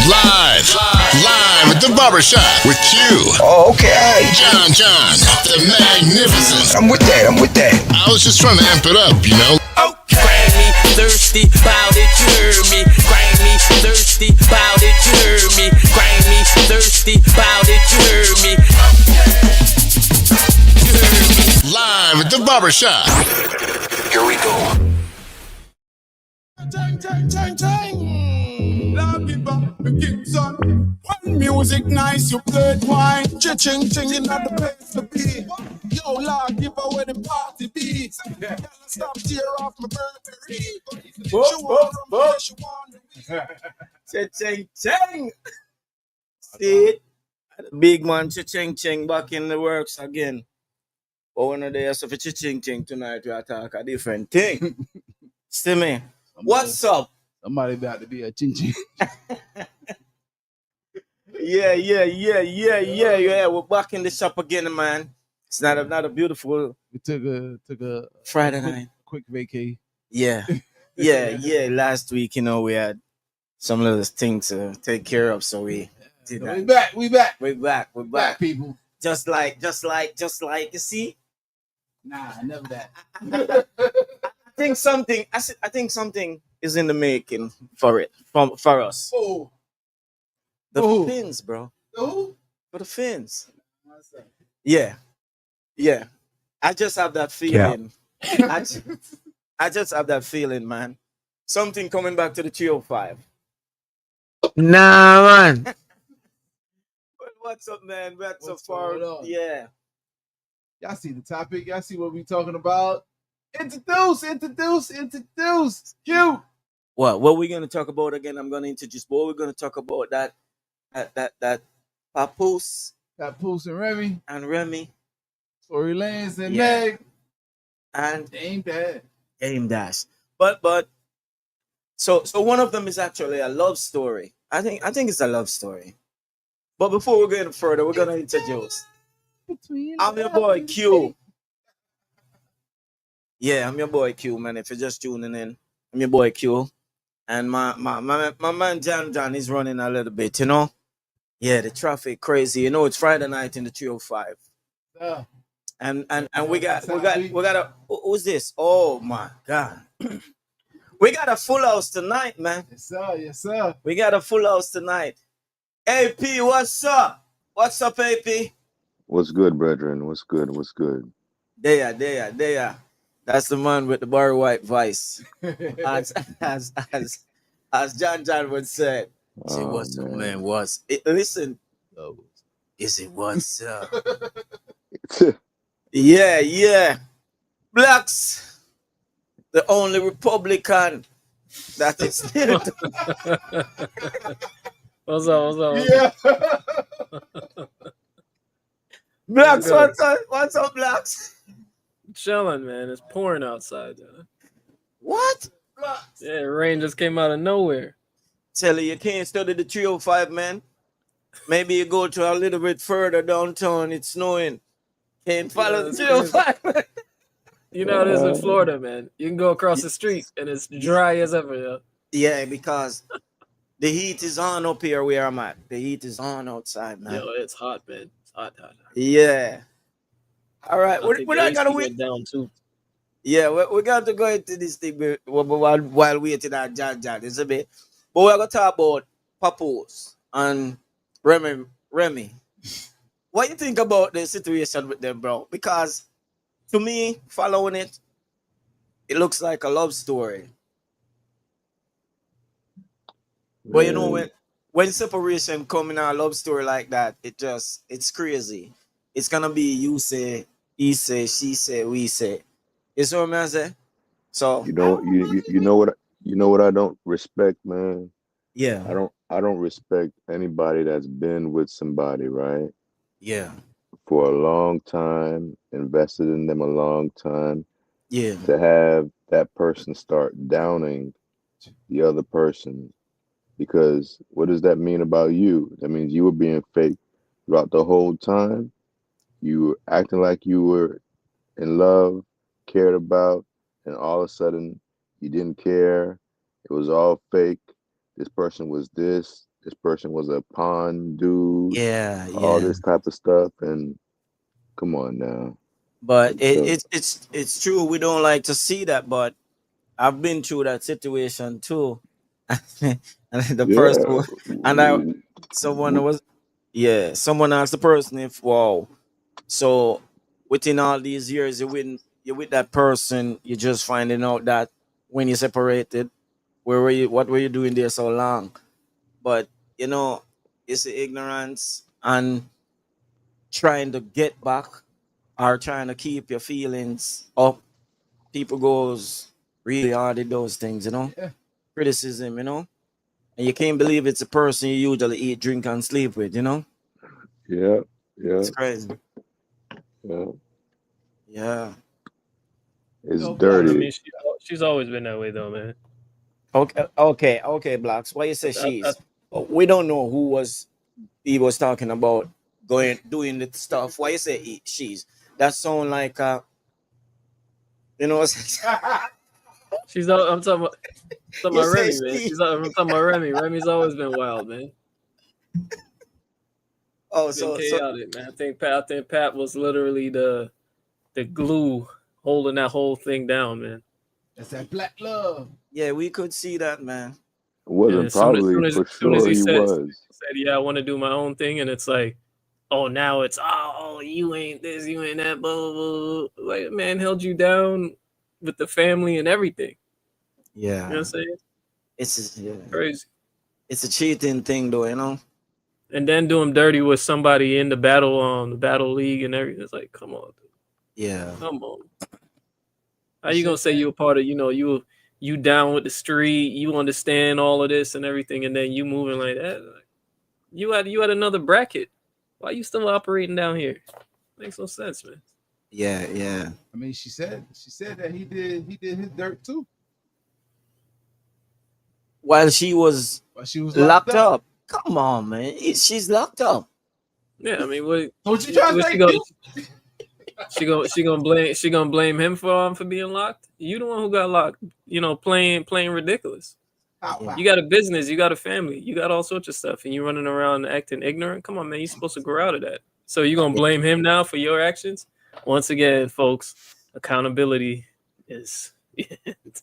Live at the barbershop with Q. Oh, okay, all right. John, the magnificent. I'm with that. I was just trying to amp it up, you know. Okay. Grammy, thirsty, bout it, you heard me. Grammy, thirsty, bout it, you heard me. Grammy, thirsty, bout it, you heard me. You heard me. Live at the barbershop. Here we go. When music nice, you played wine. Ching ching in the place to be. Yo, Lord, give away the party beats. Stop tear off my Burberry. Cha-ching-ching. See it? Big man cha-ching-ching back in the works again. But one of the days of a cha-ching-ching tonight, we attack a different thing. See me? What's up? Somebody about to be a chin-chin. Yeah. We're back in the shop again, man. It's not a beautiful We took a Friday night. quick vacay. Yeah. Last week, we had some little things to take care of, so we did that. We back. We're back. People. Just like, you see? Nah, never that. I think something is in the making for us. Oh. The Who? fins, bro. Who? For the fins. Yeah. I just have that feeling. I just have that feeling, man. Something coming back to the 305. Nah, man. What's up, man? What's up, What's far? going on? Yeah. Y'all see the topic? Y'all see what we talking about? Introduce. Q. What we gonna talk about again? I'm gonna introduce. What we're gonna talk about that Papoose Papoose and Remy. and Remy Tory Lanez and Yeah. Meg. and They ain't bad. Game Dash. But so one of them is actually a love story. I think it's a love story. But before we go any further, we're gonna introduce. I'm your boy Q. Yeah, I'm your boy Q, man. If you're just tuning in, I'm your boy Q. And my man John is running a little bit, Yeah, the traffic crazy. It's Friday night in the 305. Uh, And we got a who's this? Oh my god. We got a full house tonight, man. yes, sir. We got a full house tonight. AP, what's up? What's up, AP? What's good, brethren? What's good? There. That's the man with the Barry White voice. As John would say. Say, what's up, man? Listen. Is it what's up? Yeah. Blacks, the only Republican that is still. What's up? Yeah. Blacks, what's up, Blacks? Chilling, man. It's pouring outside. What? Yeah, rain just came out of nowhere. Tell you can't study the 305, man. Maybe you go to a little bit further downtown, it's snowing. Can't follow the 305. You know how it is in Florida, man. You can go across the street and it's dry as ever, yeah. Yeah, because the heat is on up here where I'm at. The heat is on outside, man. Yo, it's hot, man. It's hot. Yeah. All right, I we're think not the gonna AC wait. went down too. Yeah, we got to go into this thing while waiting on John. It's a bit. But we're going to talk about Papoose and Remy. What you think about the situation with them, bro? Because to me, following it, it looks like a love story. But when separation come in a love story like that, it's crazy. It's gonna be you say, he say, she say, we say. You see what I'm saying? So you know what I don't respect, man. yeah, I don't respect anybody that's been with somebody, right, yeah, for a long time, invested in them a long time, yeah, to have that person start downing the other person. Because what does that mean about you? That means you were being fake throughout the whole time. You were acting like you were in love, cared about, and all of a sudden you didn't care. It was all fake. This person was this, this person was a pawn dude, Yeah, all yeah. this type of stuff, and come on now. But So it's true. We don't like to see that, but I've been through that situation too. And the yeah, person, and w- someone was, yeah, someone asked the person if, wow, so within all these years you're with that person, you're just finding out that when you separated, where were you? What were you doing there so long? But you know, it's the ignorance and trying to get back or trying to keep your feelings up. People goes really hard at those things, you know. Yeah. Criticism, you know, and you can't believe it's a person you usually eat, drink, and sleep with, you know. yeah, yeah, It's crazy. yeah. Yeah. It's Yo, I Blacks. dirty. mean, she's always been that way though, man. Okay, Blacks. Why you say I, she's? We don't know who was he was talking about going doing the stuff. Why you say she's? That sound like you know she's all, talking you about say Remy, man. she. I'm talking about Remy. Remy's always been wild, man. Oh, Been so chaotic, man. I think Pat was literally the glue holding that whole thing down, man. That's that black love. yeah, we could see that, man. It And wasn't as soon as probably soon as, for soon as sure he was. yeah, I want to do my own thing, and it's like, oh, now it's you ain't this, you ain't that, blah blah blah. Like, man, held you down with the family and everything. You know what Yeah, I'm saying? yeah, Crazy. it's a cheating thing, though, you know. And then do him dirty with somebody in the battle league and everything. It's like, come on, dude. Yeah, Come on. How you gonna say you a part of, you down with the street, you understand all of this and everything, and then you moving like that? Like, you had another bracket. Why you still operating down here? Makes no sense, man. yeah. I mean, she said that he did his dirt too While she was while she was locked up. Come on, man. She's locked up. Yeah, I mean, what? So what you trying to What say? she gonna? She gonna blame him for being locked? You the one who got locked. Playing ridiculous. Wow. You got a business, you got a family, you got all sorts of stuff, and you running around acting ignorant. Come on, man, you're supposed to grow out of that. So you gonna blame him now for your actions? Once again, folks, accountability is it's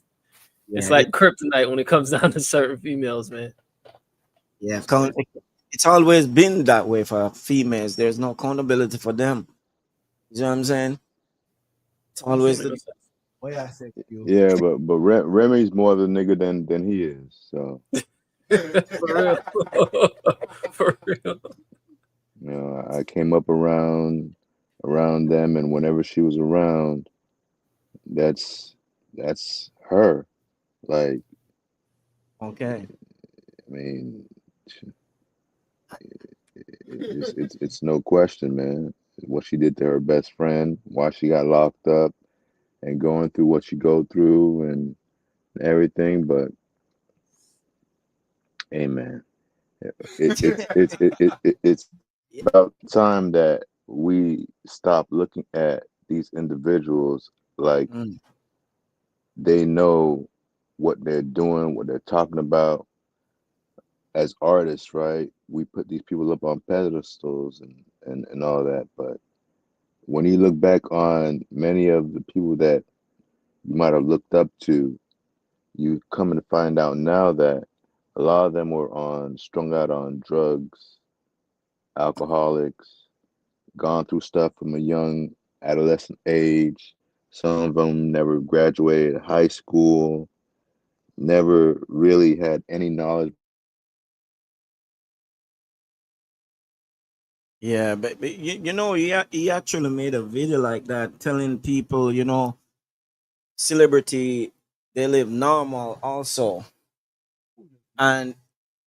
Yeah, like kryptonite when it comes down to certain females, man. yeah. It's always been that way for females. There's no accountability for them. You know what I'm saying? It's always the What I said to you? Yeah, but Remy's more of a nigga than he is. So For real. For real. I came up around them, and whenever she was around, that's her. Like, okay. I mean, it's no question, man. What she did to her best friend, why she got locked up, and going through what she go through and everything. But hey, man, it's about time that we stop looking at these individuals like Mm. they know what they're doing, what they're talking about. As artists, right? We put these people up on pedestals and all that. But when you look back on many of the people that you might have looked up to, you come to find out now that a lot of them were strung out on drugs, alcoholics, gone through stuff from a young adolescent age. Some of them never graduated high school, never really had any knowledge. Yeah, but you know, he actually made a video like that telling people, you know, celebrity, they live normal also. And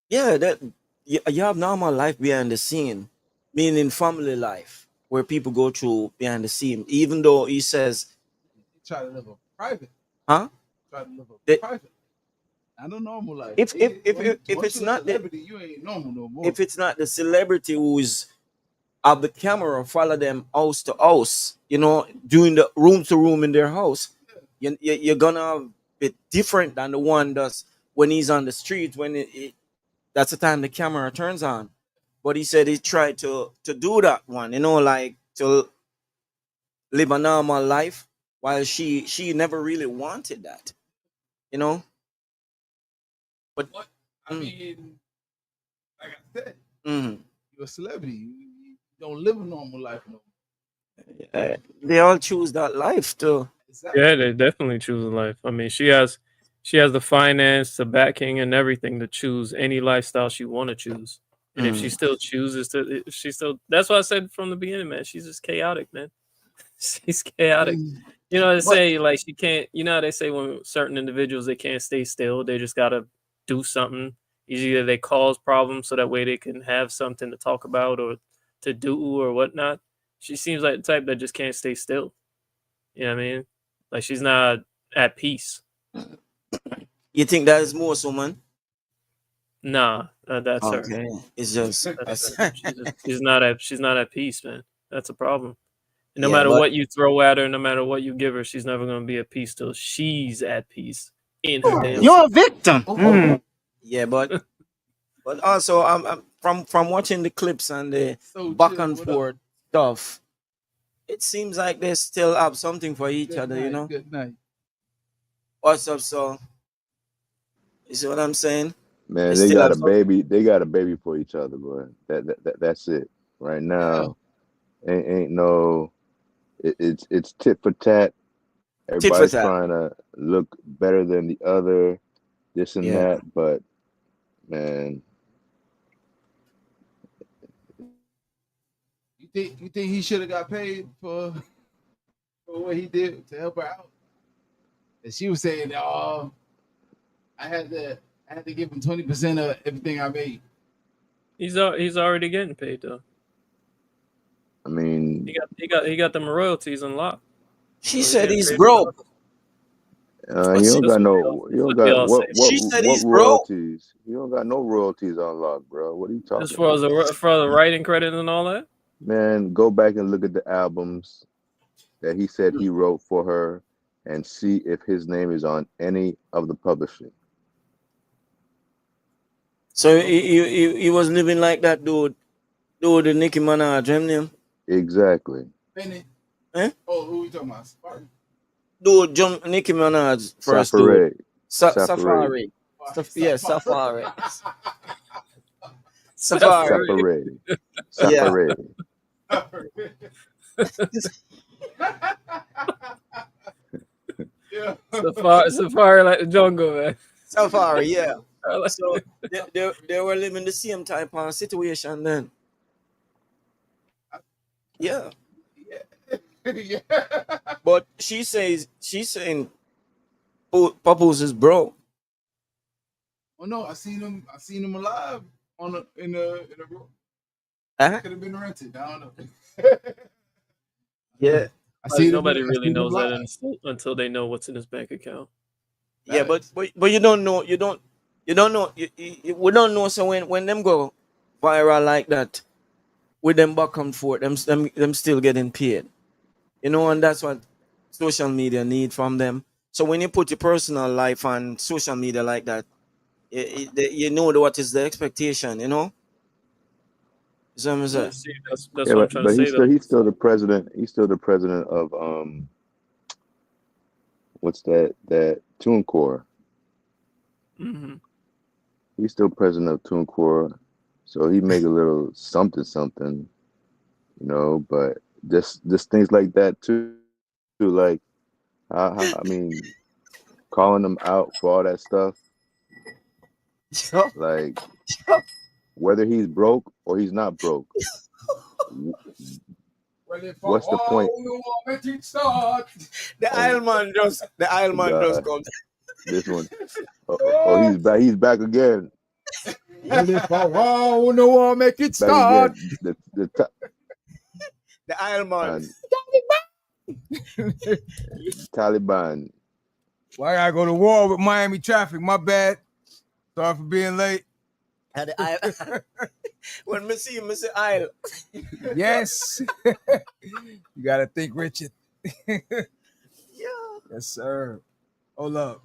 yeah, that you have normal life behind the scene, meaning family life, where people go through behind the scene. Even though he says, Try to live a private. huh? Try to live a They- private. Not a normal life. If Once it's you're a not the celebrity, you ain't normal no more. if it's not the celebrity who's of the camera follow them house to house, you know, doing the room to room in their house, you're gonna be different than the one that's when he's on the street when that's the time the camera turns on. But he said he tried to do that one, like to live a normal life, while she never really wanted that, you know. But I mean, like I said, mhm. you're a celebrity. You don't live a normal life no more. They all choose that life too. Exactly. Yeah, they definitely choose a life. I mean, she has the finance, the backing, and everything to choose any lifestyle she want to choose. And if she Mm. still chooses to, if she still, that's what I said from the beginning, man. She's just chaotic, man. She's chaotic. You know, they But say like she can't. You know how they say when certain individuals they can't stay still. They just gotta do something. Either they cause problems so that way they can have something to talk about or to do or whatnot. She seems like the type that just can't stay still. You know what I mean? Like she's not at peace. you think that is most woman? Nah, that's her. Okay, it's just That's her. She's not at peace, man. That's a problem. And no yeah, matter but what you throw at her, no matter what you give her, she's never gonna be at peace till she's at peace in her damn you're a self. victim. Mm. Yeah, but also I'm from watching the clips and the So back chill. and What up? forth stuff. It seems like they still have something for each Good other, night. Good night. What's up, so? You see what I'm saying? They Man, they still got have a something. baby. They got a baby for each other, bro. That's it. Right Yeah. now, ain't no. It's tit for tat. Tit for Everybody's tat. trying to look better than the other, this and Yeah. that. But man, You think he should have got paid for what he did to help her out? And she was saying, "Oh, I had to give him 20% of everything I made." He's already getting paid though. I He mean, got them royalties unlocked. She So he's said getting he's paid broke. regardless. But you see, don't That's got what they all. no. You That's don't what they got all say. what she said what he's broke. royalties? You don't got no royalties unlocked, bro. What are you As talking far as about? the writing credit and all that. Man, go back and look at the albums that he said he wrote for her and see if his name is on any of the publishing. So he was living like that dude, Nicki Minaj, him. Exactly. Penny. Eh? Oh, who we talking about? Spartan? Dude, Nicki Minaj first dude. Safari. Safari. Safari. Yeah, Safari. Safari. Safari. Safari. Yeah. Yeah. Safari like the jungle, man. Safari, yeah. I like So it. they were living the same type of situation then. Yeah. Yeah. But she's saying Papoose is broke. Oh no, I seen him alive in the room. Uh-huh. Could have been rented. I don't know. Yeah. Nobody really knows that until they know what's in his bank account. Yeah, but you don't know. We don't know. So when them go viral like that, with them back and forth, them still getting paid. And that's what social media need from them. So when you put your personal life on social media like that, you know what is the expectation. So I'm saying. See, that's Yeah, what I'm trying to but say though. he's still the president. He's still the president of what's that TuneCore. Hmm. He's still president of TuneCore, so he make a little something, but just things like that too, like I mean, calling him out for all that stuff, like whether he's broke or he's not broke. What's the point? The Isleman just God, comes. this one. Oh, he's back. He's back again. Make it Back start. again. The The Isleman. Taliban. Why I go to war with Miami traffic? My bad. Sorry for being late. And the Isle. When me see Isle. Yes. You gotta think, Richard. Yeah. Yes, sir. Hold up.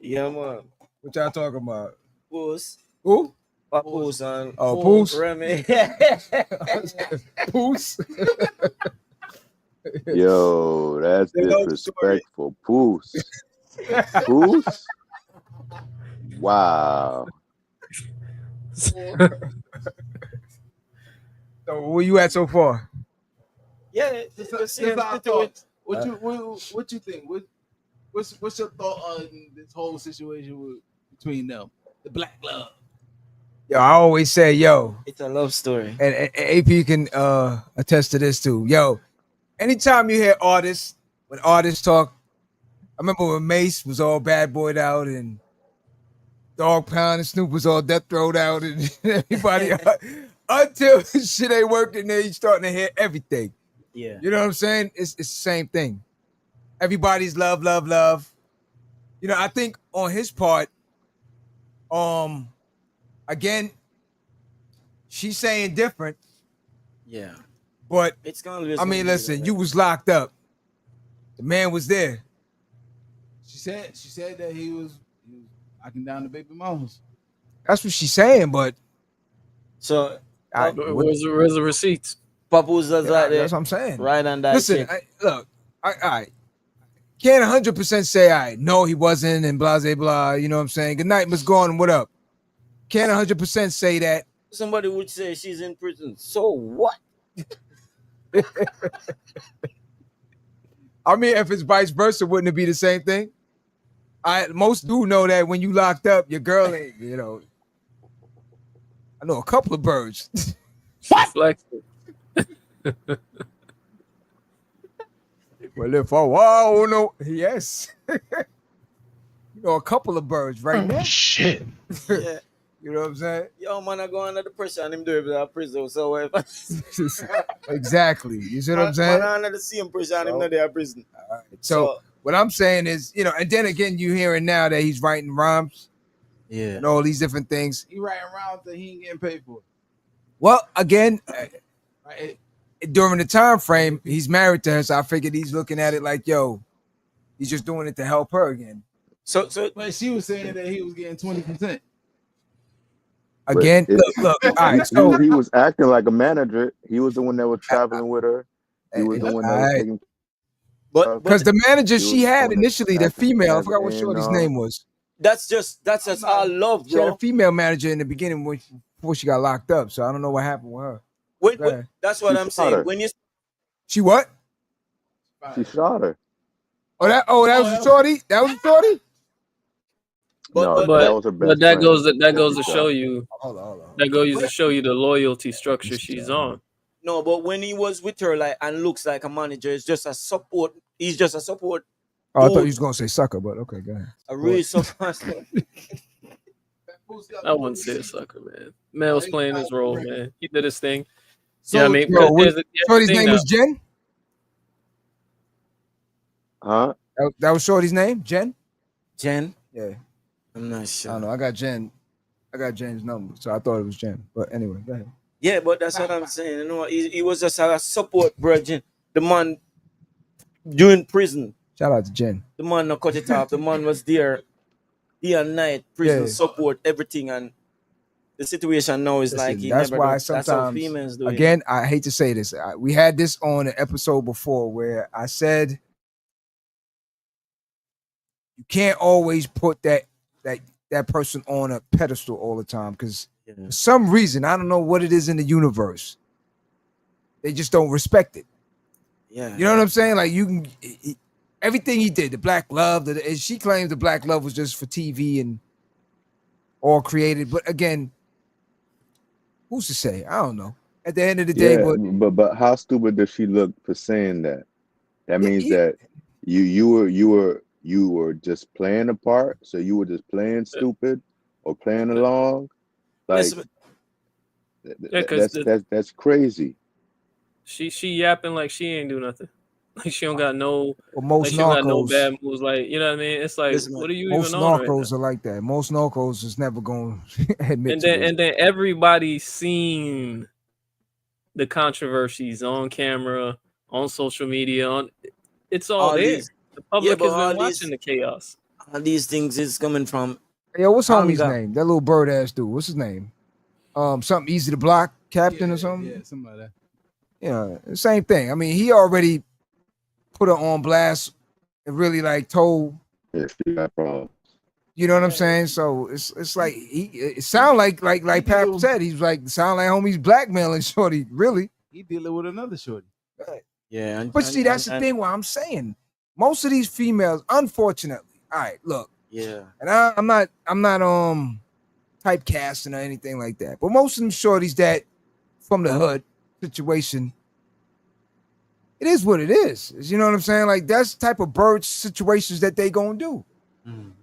Yeah, man. What y'all talking about? Boss. Who? Papoose and Oh, Poose. Remy. Poose. Yo, that's The love story. disrespectful. Poose. Poose? Wow. So where you at so far? Yeah, That's the same our situation. thoughts. What you think? What's your thought on this whole situation between them? The Black Love. Yo, I always say, yo, It's a love story. and AP can attest to this too. Yo, anytime you hear artists, when artists talk, I remember when Mace was all bad boyed out and Dog Pound and Snoop was all death throwed out and everybody until shit ain't working, then you starting to hear everything. Yeah. You know what I'm saying? It's the same thing. Everybody's love, love, love. You know, I think on his part, again, she's saying different, Yeah. but It's gonna I mean, listen, you was locked up. The man was there. She said that he was locking down the baby mamas. That's what she's saying, but So Where's the receipts? Papoose does like that's that. what I'm saying. Right on that. Listen, chick. look, I can't 100% say no, he wasn't, and blah blah blah. You know what I'm saying? Good night, Miss Gordon. What up? Can't 100% say that. Somebody would say she's in prison. So what? I mean, if it's vice versa, wouldn't it be the same thing? Most do know that when you locked up, your girl ain't, you know. I know a couple of birds. Flexing. Well, if wow, no, yes. You know, a couple of birds right now. Shit. Yeah. You know what I'm saying? Yo, man, I go under the pressure and him do it without prison. So if Exactly. You see what I'm saying? man under the same pressure and him not there prison. So what I'm saying is, you know, and then again, you hearing now that he's writing rhymes Yeah. and all these different things. He writing around that he ain't getting paid for it. Well, again, Right? during the time frame, he's married to her, so I figured he's looking at it like, yo, he's just doing it to help her again. So But she was saying that he was getting 20%. Again, look. All right, so he was acting like a manager. He was the one that was traveling with her. He was the one that was taking. but because the manager He she was had doing it initially, the acting female, I as forgot what an shorty's A&R. name was. that's just all love, She had bro. a female manager in the beginning before she got locked up. So I don't know what happened with her. When, that's what She I'm shot saying. her. When you She what? She shot her. That was a shorty? That was a shorty? No, but- that was her best But that friend. goes to She show shot. you Hold on. that goes to show you the loyalty structure she's on. no, but when he was with her, like, and looks like a manager, it's just a support. He's just a support. Oh, I thought Dude. you was gonna say sucker, but okay, go ahead. A real support. I wouldn't say a sucker, man. Man was playing his role, man. He did his thing. So, Yeah, I mean, yo, here's the shorty's thing name now. was Jen? Huh? That was shorty's name? Jen? Jen, Yeah. I'm not I sure. don't know. I got Jen's number, so I thought it was Jen. But anyway, go ahead. Yeah, but that's what I'm saying. You know, he was just a support, virgin. The man during prison, Shout out to Jen. the man no cut it off. The man was there day and night, prison Yeah. support, everything, and the situation now is Listen, like he that's never. why That's how sometimes, females do it. again, I hate to say this. We had this on an episode before where I said you can't always put that person on a pedestal all the time because Yeah. for some reason, I don't know what it is in the universe. They just don't respect it. Yeah, You know what I'm saying? Like you can everything he did, the black love, and she claims the black love was just for TV and all created. But again, who's to say? I don't know. At the end of the day, Yeah, but how stupid does she look for saying that? That means yeah. that you were just playing a part, so you were just playing stupid or playing along. Like Listen, Yeah, 'cause that's crazy. She yapping like she ain't do nothing. Like she don't got no, Well, most like she don't got no narcos, bad moves. Like, you know what I mean? It's like, Listen, what are you most even on right now? narcos are like that. Most narcos is never going to admit And to then it. everybody's seen the controversies on camera, on social media, it's all all there. these, The public but has all been these, watching the chaos. all these things is coming from Yo, what's homie's anger. name? That little bird ass dude. What's his name? something easy to block, captain or something. Yeah, something like that. Yeah, same thing. I mean, he already put her on blast and really like told. Yeah, she got problems. You know what I'm saying? So it's like it sound like Pap said, he's like sound like homie's blackmailing shorty, really. He dealing with another shorty. Yeah, But see, that's the thing. Why I'm saying most of these females, unfortunately, all right, look, Yeah, and I'm not typecasting or anything like that, but most of them shorties that from the hood situation, it is what it is. You know what I'm saying? Like that's the type of bird situations that they gonna do.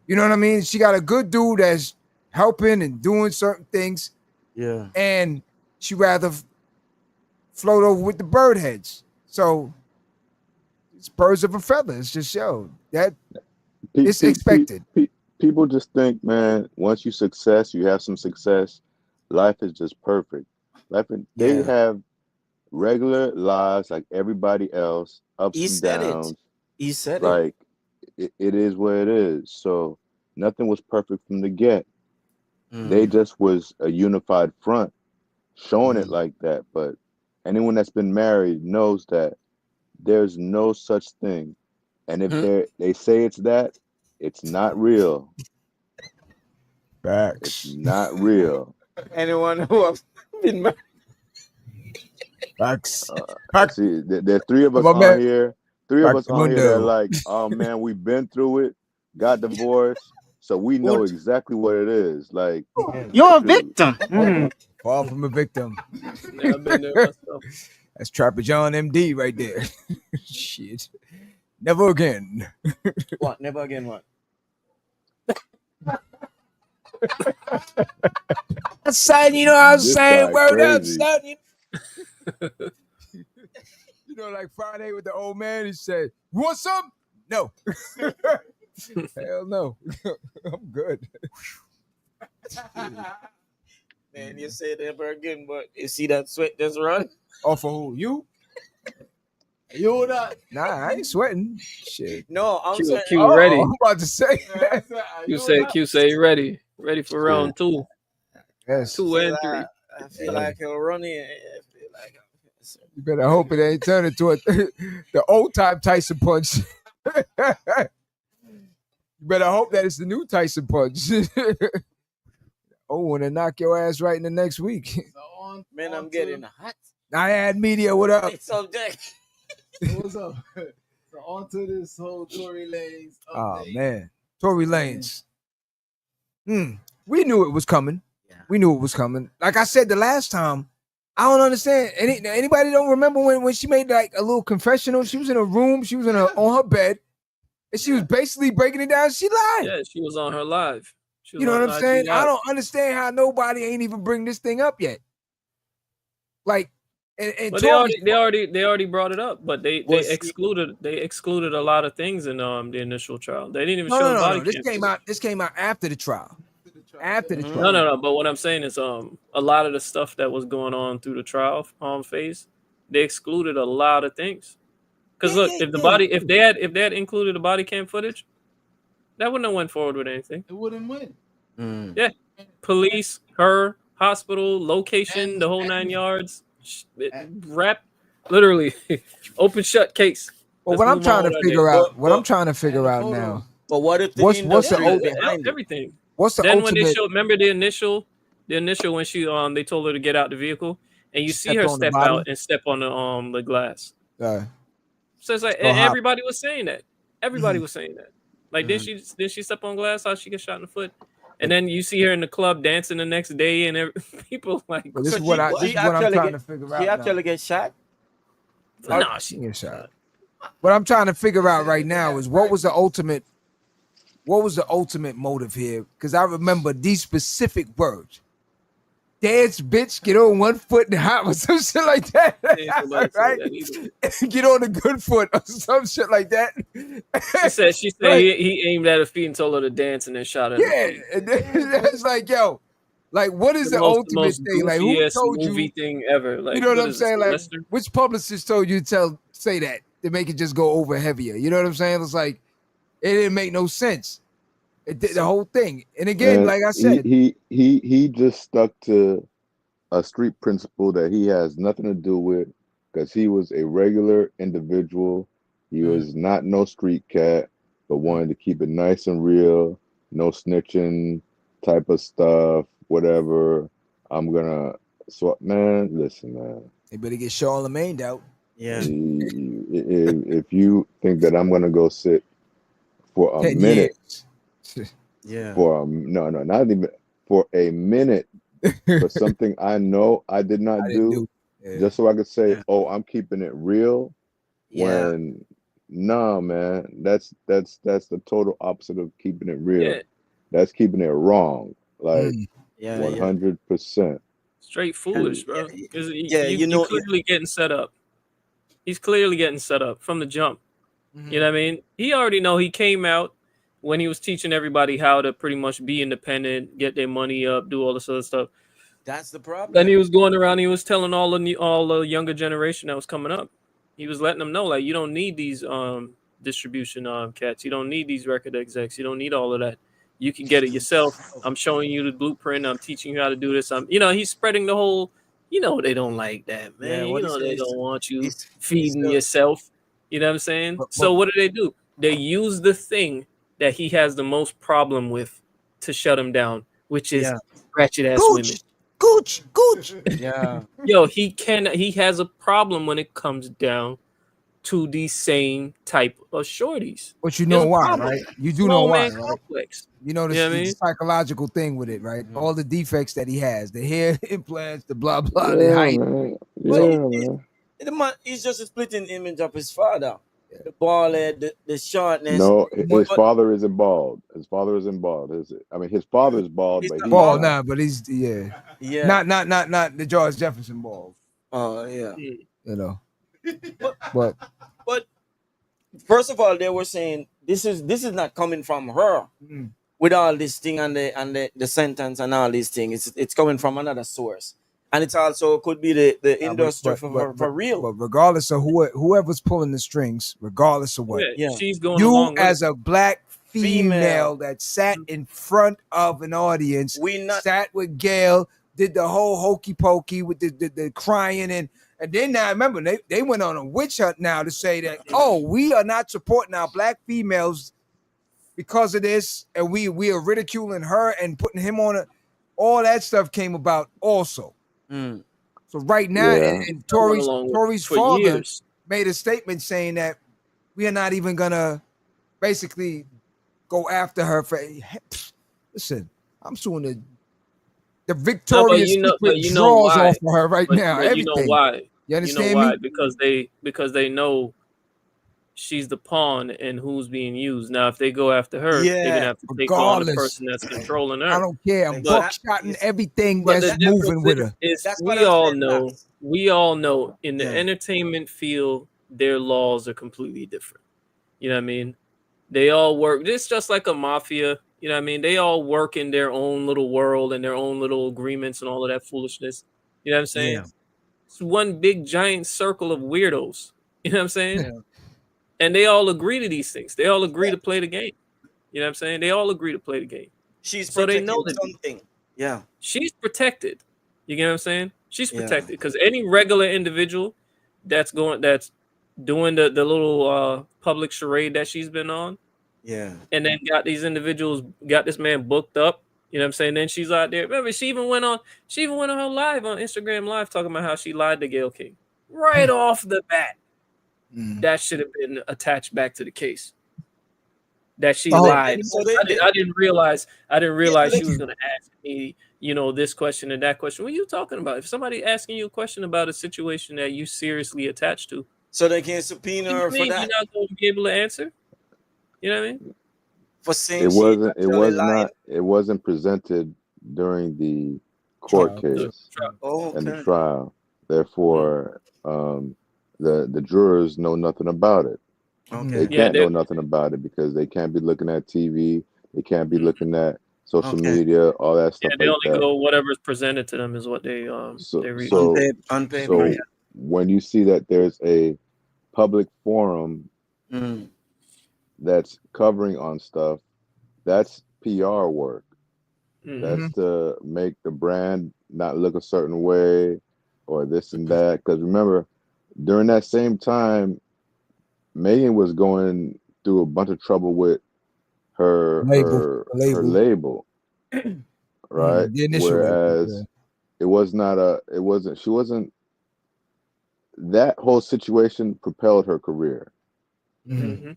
You know what I mean? She got a good dude that's helping and doing certain things, yeah. and she rather float over with the bird heads. So it's birds of a feather. It's just that it's expected. People just think, man, once you success, you have some success, life is just perfect. They have regular lives like everybody else, ups He and said it. downs. He said it. Like it is what it is. So nothing was perfect from the get. They just was a unified front, showing it like that. But anyone that's been married knows that there's no such thing. And if they say it's that, it's not real. Facts. It's not real. Anyone who have been married. Facts. See, there's three of us My on man. here. Three of us on here that are Factamundo. like, oh man, we've been through it, got divorced, so we know exactly what it is. Like, You're a shoot. victim. Far from a victim. Yeah, I've been there myself. That's Trapper John MD right there. Shit. Never again. What? Never again. What? Son, you know what I'm This saying? guy Word up, crazy. son. You know, like Friday with the old man, he said, "You want some?" No. Hell no. I'm good. Man, you say never again, but you see that sweat just run? Oh, for who? You? You not? Nah, I ain't sweating. Shit. No, I'm Q, saying. Q ready. I'm about to say. Q say ready. Ready for round two. Yes. 2 and 3. I feel like he'll run in. I feel like You better hope it ain't turn into the old time Tyson punch. You better hope that it's the new Tyson punch. Oh, want to knock your ass right in the next week. man, I'm getting hot. I had media. What up? It's subject. What's up? So on to this whole Tory Lanez update. Oh man, Tory Lanez. We knew it was coming. Yeah. We knew it was coming. Like I said the last time, I don't understand. Anybody don't remember when she made like a little confessional? She was in a room. She was on her bed, and she was basically breaking it down. She lied. Yeah, she was on her live. She was You know on what I'm IG saying? I Live. don't understand how nobody ain't even bring this thing up yet. Like, and But Tory, they already brought it up, but they excluded a lot of things in the initial trial. They didn't even show the body no. This cam. This came out after the trial. After the trial. No. But what I'm saying is, a lot of the stuff that was going on through the trial phase, they excluded a lot of things. Because look, if they had included the body cam footage, that wouldn't have went forward with anything. It wouldn't win. Yeah, police, her, hospital, location, the whole 9 yards. Rap, literally, open shut case. Well, what I'm trying to figure out, now. But what if the What's the industry is behind it? everything? What's the Then ultimate? when they showed, remember the initial when she they told her to get out the vehicle, and you see Stepped her on the step bottom? out and step on the glass. Uh, So it's like Go hop. everybody was saying that. Everybody was saying that. Like did she step on glass? How she get shot in the foot? And then you see her in the club dancing the next day, and people like. But this is So what she- I'm she trying actually to figure out. She now. actually get shot? Nah, she Get shot. What I'm trying to figure out right now is what was the ultimate motive here? Because I remember these specific words. Dance, bitch, get on one foot and hop or some shit like that. Ain't nobody say Right? that either. Get on the good foot or some shit like that. She said Right. he aimed at her feet and told her to dance and then shot her. in the Yeah, feet. and then it's like, yo, like, what is the ultimate thing? Like, who goofiest told movie you? thing ever? Like, You know what I'm is this, saying? Like, Western? which publicist told you to say that to make it just go over heavier? You know what I'm saying? It's like it didn't make no sense. It did the whole thing. And again, Man, like I said, he just stuck to a street principal that he has nothing to do with because he was a regular individual. He was not no street cat, but wanted to keep it nice and real, no snitching type of stuff, whatever. I'm gonna man, listen, man. They better get Charlemagne out. Yeah. If you think that I'm gonna go sit for a 10 minute, years. Yeah. no, not even for a minute for something I know I did not I didn't do, do. Yeah. just so I could say, Yeah. oh, I'm keeping it real. Yeah. When nah, man, that's the total opposite of keeping it real. Yeah. That's keeping it wrong, like Yeah. 100%. Straight foolish, bro. Yeah. 'Cause Yeah, you clearly getting set up. He's clearly getting set up from the jump. You know what I mean? He already know. He came out when he was teaching everybody how to pretty much be independent, get their money up, do all this other stuff. That's the problem. Then he was going around. He was telling all the younger generation that was coming up. He was letting them know, like, you don't need these distribution cats. You don't need these record execs. You don't need all of that. You can get it yourself. I'm showing you the blueprint. I'm teaching you how to do this. He's spreading the whole. They don't like that, man. what They don't want you he's- feeding he's, yourself. You know what I'm saying? So what do? They use the thing that he has the most problem with to shut him down, which is ratchet ass women. Gooch. Yeah. Yo, he has a problem when it comes down to the same type of shorties. But you know There's a why, problem. right? You do know Small why, man right? complex. You know, the psychological thing with it, right? All the defects that he has, the hair implants, the blah blah, the height. Man. But Yeah, man. the man, he's just a splitting image of his father. The bald head, the shortness. No, his But father isn't bald. His father isn't bald, is it? I mean, his father's bald, He's but not he's Ball, bald. not. but he's yeah. not the George Jefferson ball, Oh yeah. you know. But But first of all, they were saying this is not coming from her with all this thing and the sentence and all these things. It's coming from another source, and it also could be the industry for real. But regardless of whoever's pulling the strings, regardless of what, Yeah. She's going you along with as a black female Female. that sat in front of an audience, sat with Gail, did the whole hokey pokey with the crying and then now remember they went on a witch hunt now to say that we are not supporting our black females because of this, and we are ridiculing her and putting him on all that stuff came about also. So right now, Yeah. and Tory's for father years. made a statement saying that we are not even gonna basically go after her for. Listen, I'm suing the Victoria's Secret draws off of her right now. But Everything. you know why? You understand You know why? me? Because they know she's the pawn and who's being used. Now, if they go after her, they're gonna have to take on the Regardless. person that's controlling her. I don't care. I'm buckshotting everything But that's the moving with her. we all know in the entertainment field, their laws are completely different. You know what I mean? They all work. It's just like a mafia. You know what I mean? They all work in their own little world and their own little agreements and all of that foolishness. You know what I'm saying? Yeah. It's one big giant circle of weirdos. You know what I'm saying? And they all agree to these things. They all agree to play the game. You know what I'm saying? They all agree to play the game. She's so they protecting know that something. Yeah. She's protected. You get what I'm saying? She's Yeah. protected because any regular individual that's doing the little public charade that she's been on, Yeah. and then got this man booked up. You know what I'm saying? Then she's out there. Remember, she even went on her live on Instagram Live talking about how she lied to Gayle King. Right off the bat. That should have been attached back to the case. That she lied. So I didn't realize she was gonna ask me, this question and that question. What are you talking about? If somebody asking you a question about a situation that you seriously attached to, so they can subpoena her for that. You're not going to be able to answer. You know what I mean? For saying it wasn't presented during the court case and the trial. Therefore, the jurors know nothing about it. They can't know nothing about it because they can't be looking at TV. They can't be looking at social media, all that stuff. They like only that. go whatever's presented to them is what they read. On paper, when you see that there's a public forum that's covering on stuff, that's PR work. That's to make the brand not look a certain way or this and that. Because remember, during that same time, Megan was going through a bunch of trouble with her label, right? The initial Whereas label, it wasn't she wasn't that whole situation propelled her career. Mm-hmm.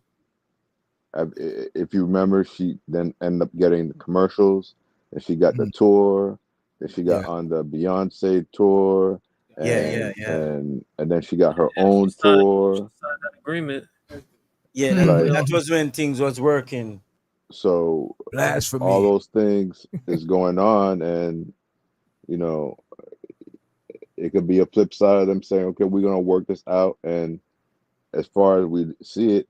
If you remember, she then ended up getting the commercials, and she got the tour, then she got on the Beyonce tour, and then she got her own tour. She signed that agreement. Yeah, Like, that was when things was working. so Blasphemy. all those things is going on, and you know, it could be a flip side of them saying, okay, we're gonna work this out. And as far as we see it,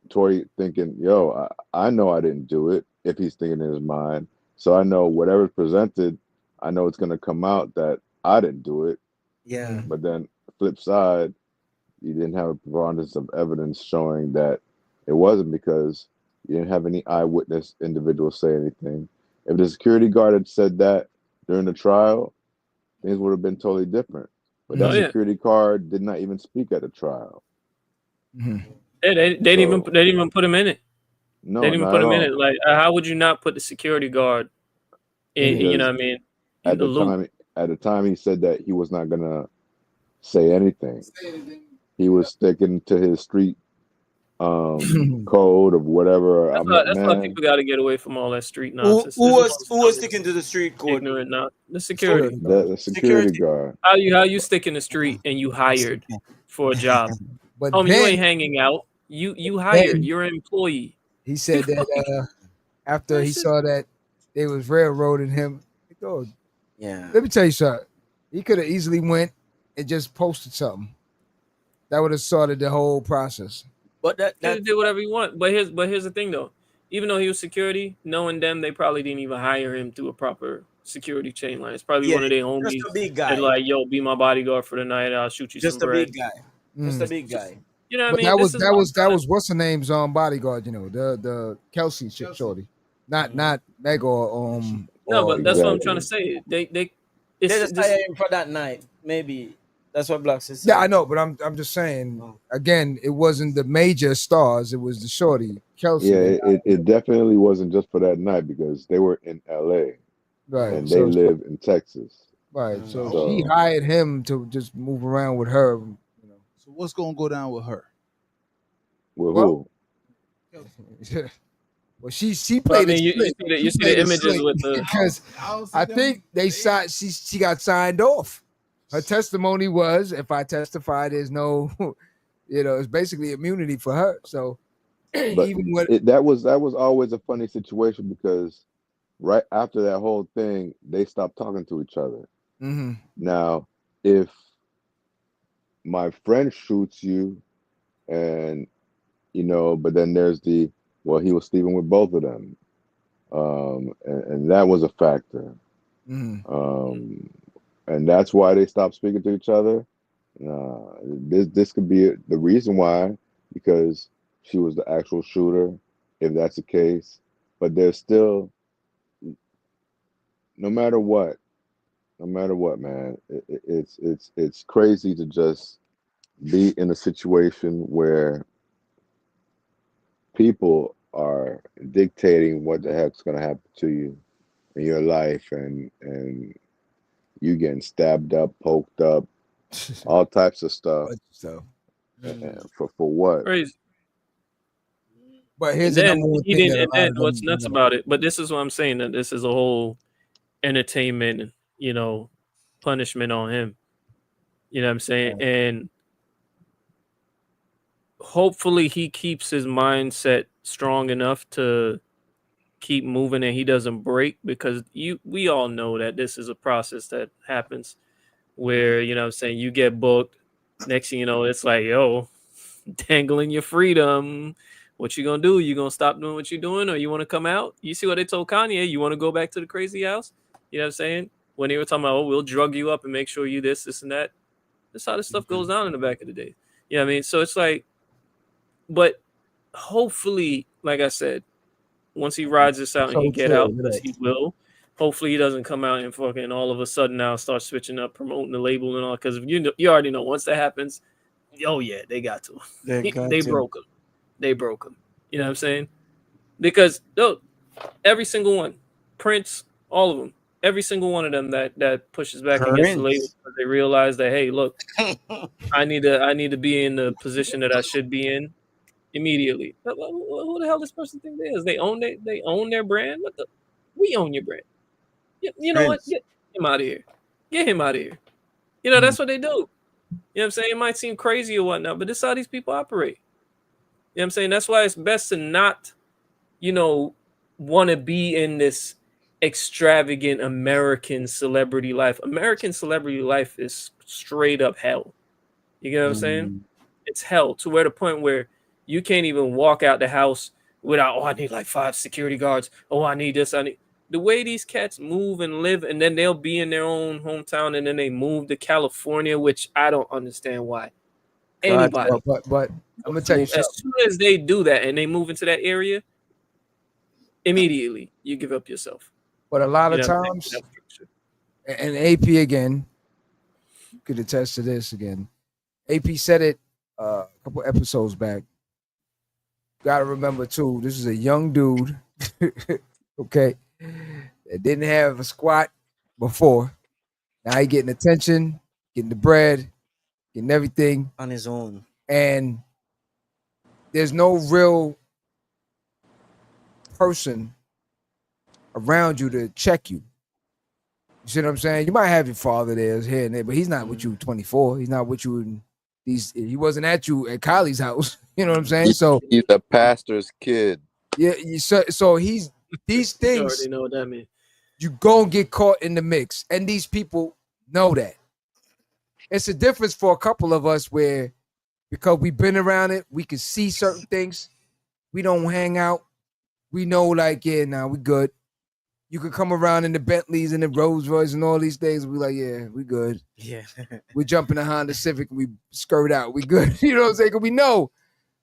Tory thinking, yo, I know I didn't do it, if he's thinking in his mind. So I know whatever's presented, I know it's gonna come out that I didn't do it. Yeah. But then flip side, you didn't have a preponderance of evidence showing that it wasn't, because you didn't have any eyewitness individuals say anything. If the security guard had said that during the trial, things would have been totally different. But that security guard did not even speak at the trial. They didn't even put him in it. No, they didn't even not put at him in all. it. Like, how would you not put the security guard in? You know what I mean? In the loop. At the time, he said that he was not gonna say anything. He was sticking to his street code of whatever. That's why people got to get away from all that street nonsense. Who was sticking to the street code? Ignorant, not the security. The security guard. How you stick in the street and you hired for a job? But you then, ain't hanging out. You hired. You're an employee. He said that after he saw that they was railroading him, he thought, yeah. Let me tell you something. He could have easily went and just posted something. That would have started the whole process. But that did whatever you want. But here's the thing though. Even though he was security, knowing them, they probably didn't even hire him through a proper security chain line. It's probably one of their homies. Just a big guy. And like, yo, be my bodyguard for the night. I'll shoot you just some bread. Big guy. Just a big guy. You know what but I mean? That was what's her name's bodyguard, you know, the Kelsey shorty. Not Meg or No, but that's what I'm trying to say. They just hire him for that night. Maybe that's what Blocks is saying. Yeah, I know, but I'm just saying again, it wasn't the major stars, it was the shorty, Kelsey. Yeah, it definitely wasn't just for that night, because they were in LA. Right. And they live in Texas. Right. So he hired him to just move around with her. You know. So what's gonna go down with her? With who? Well, she played. Well, I mean, you see the images with the, because I think they signed. She got signed off. Her testimony was, if I testify, there's no, it's basically immunity for her. So even when that was always a funny situation, because right after that whole thing, they stopped talking to each other. Mm-hmm. Now, if my friend shoots you, and but then there's he was sleeping with both of them, and that was a factor. Mm-hmm. And that's why they stopped speaking to each other. This could be the reason why, because she was the actual shooter, if that's the case. But there's still, no matter what, man, it's crazy to just be in a situation where people are dictating what the heck's going to happen to you in your life, and you getting stabbed up, poked up, all types of stuff. For what? Crazy. But here's then what's nuts about it. But this is what I'm saying, that this is a whole entertainment, punishment on him. You know what I'm saying? And hopefully he keeps his mindset strong enough to keep moving and he doesn't break, because we all know that this is a process that happens where, you get booked. Next thing you know, it's like, yo, dangling your freedom. What you gonna do? You gonna stop doing what you're doing, or you want to come out? You see what they told Kanye? You want to go back to the crazy house? You know what I'm saying? When they were talking about, we'll drug you up and make sure you this and that. That's how this stuff goes down in the back of the day. You know what I mean? So it's like, but hopefully, like I said, once he rides this out and he get out, because he will, hopefully he doesn't come out and fucking all of a sudden now start switching up, promoting the label and all. Because you already know once that happens, oh yeah, they got to. They broke him. They broke him. You know what I'm saying? Because every single one, Prince, all of them, every single one of them that pushes back against the label, because they realize that, hey, look, I need to be in the position that I should be in immediately. But who the hell this person think they is? They own their brand. We own your brand. You know what? Get him out of here. Get him out of here. You know, that's what they do. You know what I'm saying? It might seem crazy or whatnot, but this is how these people operate. You know what I'm saying? That's why it's best to not, want to be in this extravagant American celebrity life. American celebrity life is straight up hell. You get what I'm saying? It's hell to where the point where you can't even walk out the house without, I need like 5 security guards. Oh, I need this. The way these cats move and live, and then they'll be in their own hometown, and then they move to California, which I don't understand why. Anybody. But I'm gonna tell you something. As soon as they do that and they move into that area, immediately you give up yourself. But a lot of times, and AP again, you could attest to this again. AP said it a couple episodes back. Gotta remember too, this is a young dude, okay, that didn't have a squat before. Now he getting attention, getting the bread, getting everything on his own, and there's no real person around you to check you. You see what I'm saying? You might have your father there here and there, but he's not with you 24. He's not with you in these. He wasn't at you at Kylie's house. You know what I'm saying? So he's a pastor's kid. Yeah. So he's these things. You already know what that means. You gonna get caught in the mix, and these people know that. It's a difference for a couple of us where, because we've been around it, we can see certain things. We don't hang out. We know, like, yeah, nah, we good. You could come around in the Bentleys and the Rolls Royce and all these things. We like, yeah, we good. Yeah. We jump in the Honda Civic and we skirt out. We good. You know what I'm saying? Because we know,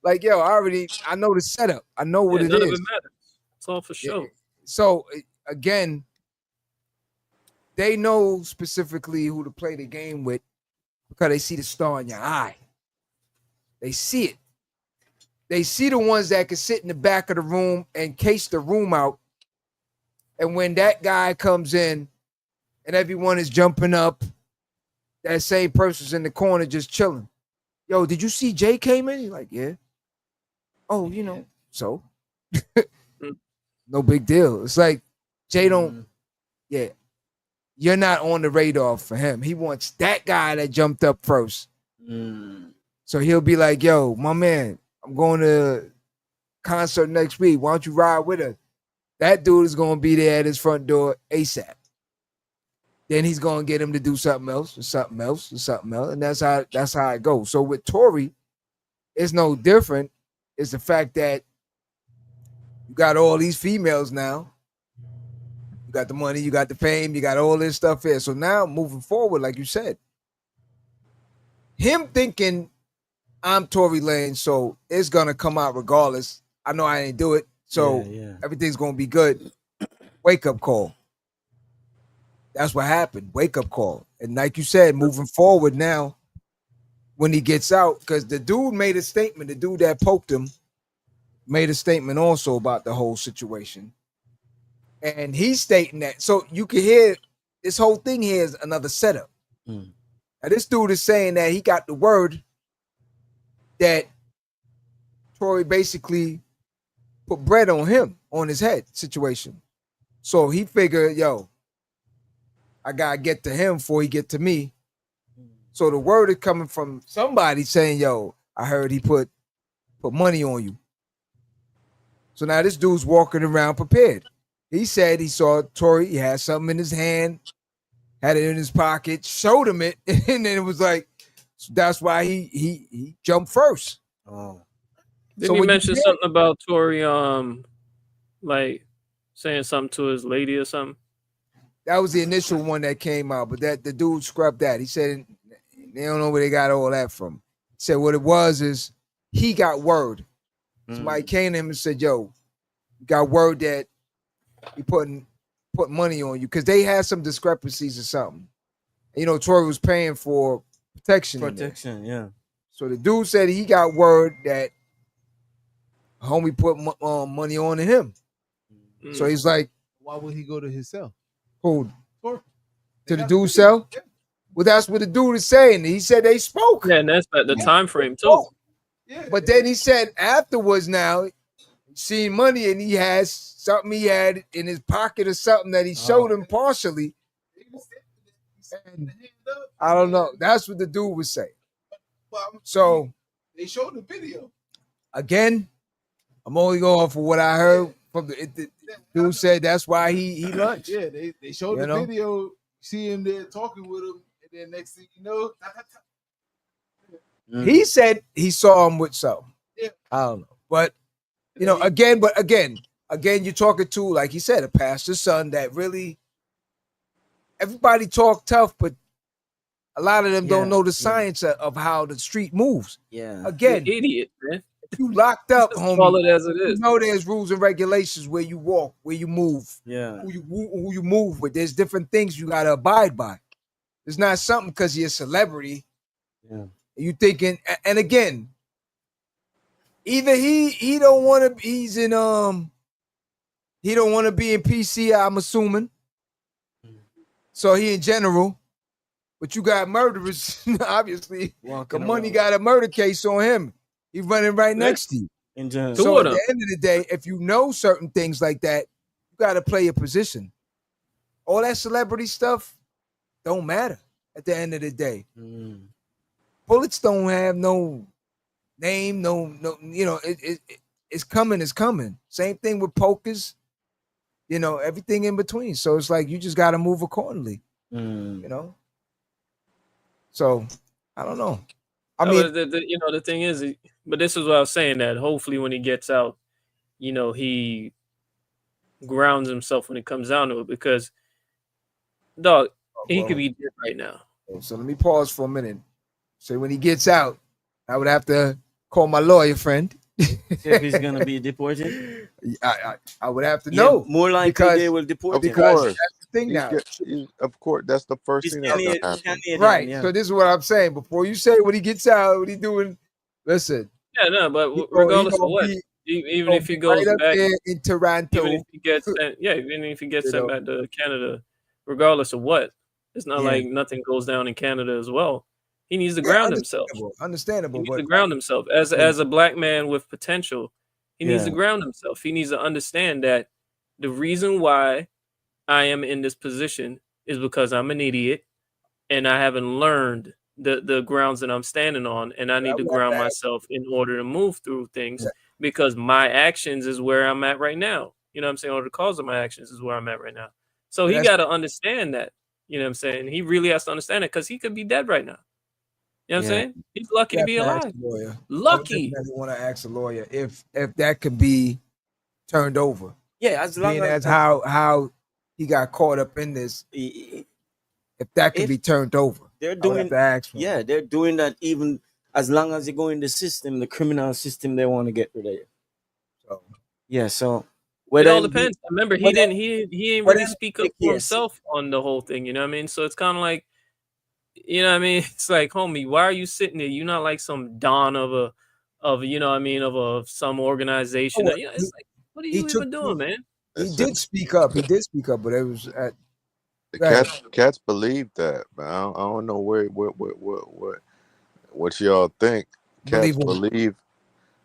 like, yo, I know the setup. I know what it none is. of it matters. It's all for show. Yeah. So, again, they know specifically who to play the game with because they see the star in your eye. They see it. They see the ones that can sit in the back of the room and case the room out. And when that guy comes in and everyone is jumping up, that same person's in the corner just chilling. Yo, did you see Jay came in? He's like, yeah. Oh, so no big deal. It's like Jay don't, yeah. You're not on the radar for him. He wants that guy that jumped up first. So he'll be like, yo, my man, I'm going to concert next week. Why don't you ride with us? That dude is going to be there at his front door ASAP. Then he's going to get him to do something else, and something else, and something else. And that's how it goes. So with Tory, it's no different. It's the fact that you got all these females now. You got the money, you got the fame, you got all this stuff here. So now moving forward, like you said, him thinking I'm Tory Lanez, so it's going to come out regardless. I know I ain't do it. So everything's going to be good. Wake up call. That's what happened. Wake up call. And like you said, moving forward now, when he gets out, because the dude made a statement, the dude that poked him made a statement also about the whole situation. And he's stating that. So you can hear this whole thing here is another setup. Now this dude is saying that he got the word that Tory basically put bread on him, on his head situation. So he figured, yo, I gotta get to him before he get to me. So the word is coming from somebody saying, yo, I heard he put money on you. So now this dude's walking around prepared. He said he saw Tory, he had something in his hand, had it in his pocket, showed him it, and then it was like, so that's why he jumped first. Oh. Didn't he mention something about Tory, like saying something to his lady or something? That was the initial one that came out, but that the dude scrubbed that. He said they don't know where they got all that from. He said what it was is he got word. Somebody came to him and said, yo, got word that he putting put money on you because they had some discrepancies or something. You know, Tory was paying for protection. Protection, yeah. So the dude said he got word that homie put money on to him. So he's like, why would he go to his cell? who? Tory. To the dude's cell? Yeah. Well, that's what the dude is saying. He said they spoke. Yeah, and that's the time frame too. Yeah. But then he said afterwards now, seen money and he has something he had in his pocket or something that he showed him partially. And I don't know. That's what the dude was saying. So they showed the video. Again, I'm only going for what I heard from the dude said that's why he lunched. Yeah, they showed the video, see him there talking with him, and then next thing you know, he said he saw him with something. Yeah. I don't know. But you know, again, you're talking to, like he said, a pastor's son that really everybody talk tough, but a lot of them don't know the science of how the street moves. Yeah. Again, You're an idiot, man. if you locked up, homie, call it as it you is. know there's rules and regulations where you walk, where you move, Yeah. who you move with. There's different things you gotta abide by. It's not something because you're a celebrity. Yeah. You thinking, and again, either he don't want to. He's in he don't want to be in PC. I'm assuming. So he in general, but you got murderers. Obviously, the money got a murder case on him. He's running right next to you. In general. So at the end of the day, if you know certain things like that, you got to play your position. All that celebrity stuff don't matter at the end of the day. Bullets don't have no name, no. You know, it's coming. It's coming. Same thing with pokers. You know, everything in between. So it's like you just got to move accordingly. You know. So I don't know. I mean, the thing is, but this is what I was saying, that hopefully when he gets out, you know, he grounds himself when it comes down to it, because dog, he could be dead right now. So let me pause for a minute. So when he gets out, I would have to call my lawyer friend. If he's gonna be deported, I would have to know. More likely because they will deport him. because that's the thing now. Of course, that's the first thing that's gonna happen. Right. So this is what I'm saying. Before you say when he gets out, what he doing? Listen. Yeah, no, but regardless of what, even if he goes right back in Toronto, even if he gets sent, even if he gets sent back to Canada, regardless of what, it's not like nothing goes down in Canada as well. He needs to ground himself. Understandable. He needs to ground himself as a black man with potential. He needs to ground himself. He needs to understand that the reason why I am in this position is because I'm an idiot and I haven't learned the grounds that I'm standing on, and I need to ground myself in order to move through things, because my actions is where I'm at right now. You know what I'm saying? Or the cause of my actions is where I'm at right now. So he got to understand that. You know what I'm saying? He really has to understand it, because he could be dead right now. You know what I'm saying? He's lucky to be alive. Lucky. I want to ask a lawyer if that could be turned over. Yeah, as long as how he got caught up in this. If that could be turned over, they're doing. They're doing that even as long as you go in the system, the criminal system. They want to get rid of you. So it all depends. Remember, he didn't really speak up for himself on the whole thing. You know what I mean? So it's kind of like, you know what I mean? It's like, homie, why are you sitting there? You're not like some don of you know what I mean, of some organization. It's like, what are you even doing, man? He did speak up, but it was at Cats believe that, man. I don't know what y'all think. Cats believe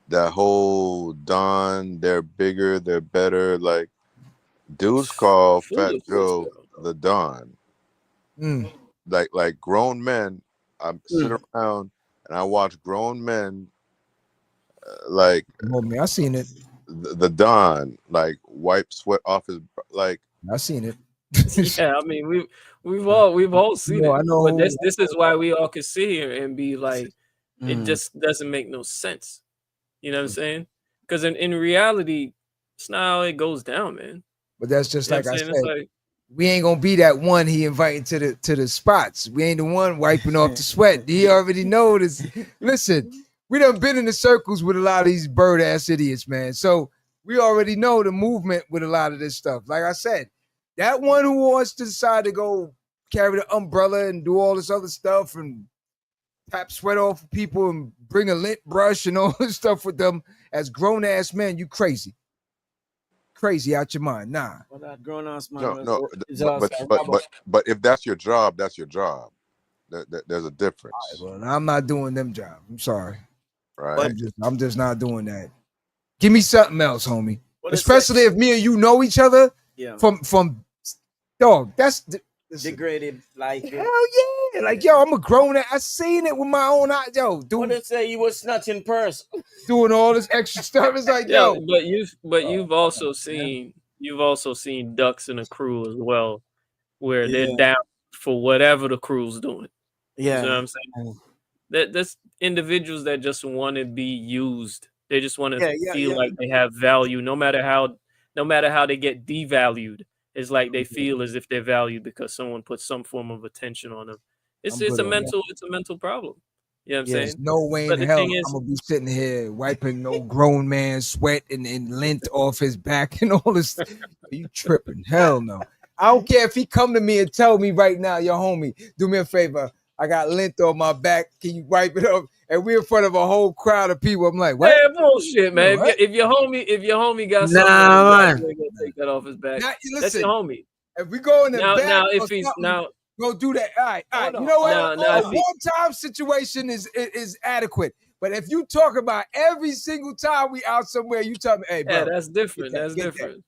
that whole Don, they're bigger, they're better. Like, dudes call Fat Joe the Don. Like grown men, I sit around and I watch grown men like I seen it. The Don, like, wipe sweat off his, like, I seen it. Yeah, I mean, we've all seen it. I know. But this is why we all can sit here and be like, it just doesn't make no sense. You know what I'm saying? Because in reality, it's not how it goes down, man. But that's just You know like I what said. I'm saying? We ain't gonna be that one he inviting to the spots. We ain't the one wiping off the sweat. He already know this. Listen, we done been in the circles with a lot of these bird ass idiots, man. So we already know the movement with a lot of this stuff. Like I said, That one who wants to decide to go carry the umbrella and do all this other stuff and tap sweat off of people and bring a lint brush and all this stuff with them as grown ass men, you crazy. Crazy out your mind. Nah. Well, that grown ass man No, is but if that's your job, that's your job. There's a difference. Right, well, I'm not doing them jobs. I'm sorry. Right. I'm just not doing that. Give me something else, homie. What Especially if me and you know each other. Yeah. From dog. That's degraded. Like hell yeah. Like yo, I'm a grown ass. I seen it with my own eyes. Yo, what dude, they say you was snatching purse. doing all this extra stuff. It's like yo. But you've also seen ducks in a crew as well, where they're down for whatever the crew's doing. Yeah. You know what I'm saying? That's individuals that just want to be used. They just want to feel like they have value, no matter how they get devalued. It's like they feel as if they're valued because someone put some form of attention on them. It's a mental problem. You know what I'm saying? There's no way But in the hell thing is- I'm gonna be sitting here wiping no grown man sweat and lint off his back and all this. You tripping? Hell no. I don't care if he come to me and tell me right now, yo, homie, do me a favor. I got lint on my back. Can you wipe it up? And we're in front of a whole crowd of people. I'm like, what? Man, bullshit, man. What? If your homie got something, man. you ain't gonna take that off his back. Now, That's listen, your homie. if we go in the back, Now, or if he's something, now, go do that. All right. Hold You on. know what? Now, A if he- one-time situation is adequate. But if you talk about every single time we out somewhere, you tell me, hey, bro. yeah, that's different. get that, That's get that. different.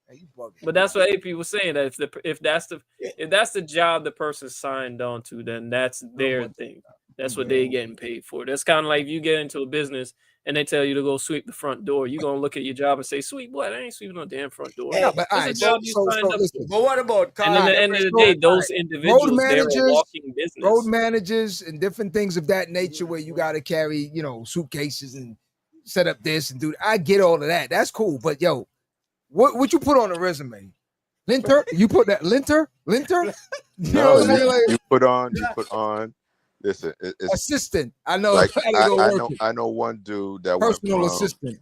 Hey, you bugging. But that's what AP was saying. That if that's the job the person signed on to, then that's their thing. That's what they're getting paid for. That's kind of like if you get into a business and they tell you to go sweep the front door, you're gonna look at your job and say, "Sweep what? I ain't sweeping no damn front door." Yeah, but all It's right, a job you signed up listen. for. But what about And at the end of the day, those individuals, they're a walking business. road managers and different things of that nature where you got to carry, suitcases and set up this and do. I get all of that. That's cool. But yo, what you put on a resume? Linter? You put that linter? Linter? You know No, what I'm saying? Like, you put on. Listen, it's assistant. I know. like I gotta go work it. I know one dude that Personal assistant.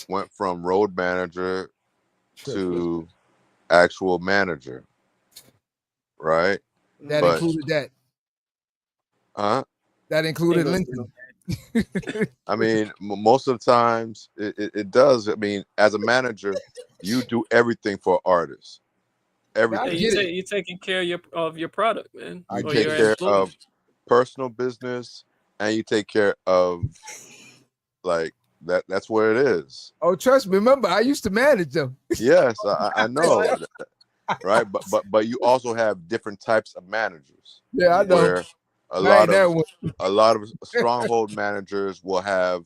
went from road manager to actual manager, right? That But- included that. Huh? That included Linton. I mean, most of the times it does. I mean, as a manager, you do everything for artists. I Everything. get it. You're taking care of your product, man. You or take your care employees. of personal business, and you take care of like that. That's where it is. Oh, trust me. Remember, I used to manage them. Yes, I know, right? But you also have different types of managers. Yeah, I know. Where a I lot ain't that of one. stronghold managers will have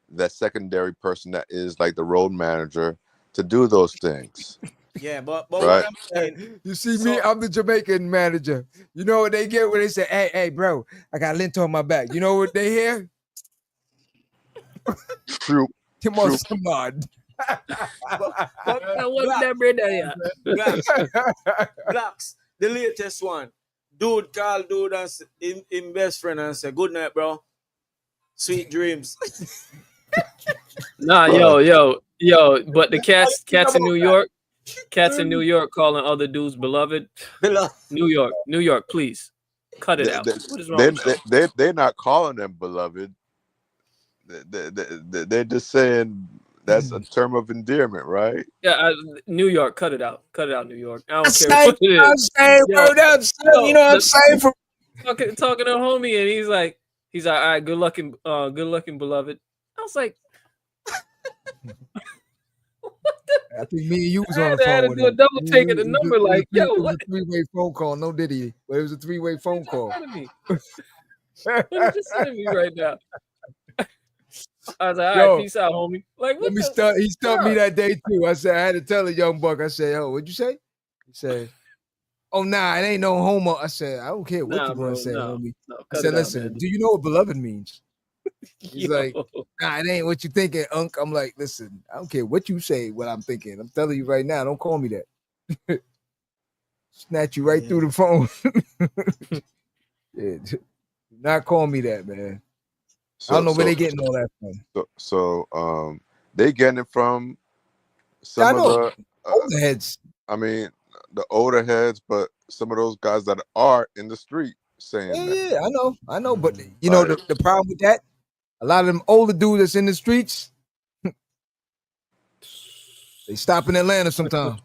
that secondary person that is like the road manager to do those things. Yeah, but Right. what I'm saying, You see me, I'm the Jamaican manager. You know what they get when they say, hey, bro, I got lint on my back. You know what they hear? True. Come on, Samad. Blacks, the latest one. Dude called dude and him best friend and said, "Good night, bro. Sweet dreams." Nah, yo. But the cats in New York calling other dudes beloved. New York, please cut it out. What is wrong with you? They're not calling them beloved. They're just saying that's a term of endearment, right? Yeah, New York, cut it out. Cut it out, New York. I don't care Say, what it is. I'm saying, word up, son. You know what I'm saying? From Talking to a homie, and he's like, all right, good looking, beloved. I was like, I think me and you was I on had the to phone with do a him. double take at the number, like, yo, it was what? a three-way phone call. No diddy, but it was a three-way phone call. What is you sending me right now? I was like, all Yo, right, peace out, homie. Like, what He stumped me that day too. I said I had to tell a young buck. I said, "Oh, what'd you say?" He said, "Oh, nah, it ain't no homo." I said, "I don't care what Nah, you bro, want to say, no, homie." no, I cut said, it out, "Listen, man. do you know what beloved means?" He's Yo. like, "Nah, it ain't what you thinking, Unc." I'm like, "Listen, I don't care what you say, what I'm thinking. I'm telling you right now, don't call me that." Snatch you right through the phone. Yeah, do not call me that, man. I don't know where they getting all that from. So they getting it from Yeah, I some of know. the Older heads. I mean, the older heads, but some of those guys that are in the street saying Yeah, that. yeah, I know. But you know Like, the problem with that, a lot of them older dudes that's in the streets, they stop in Atlanta sometimes.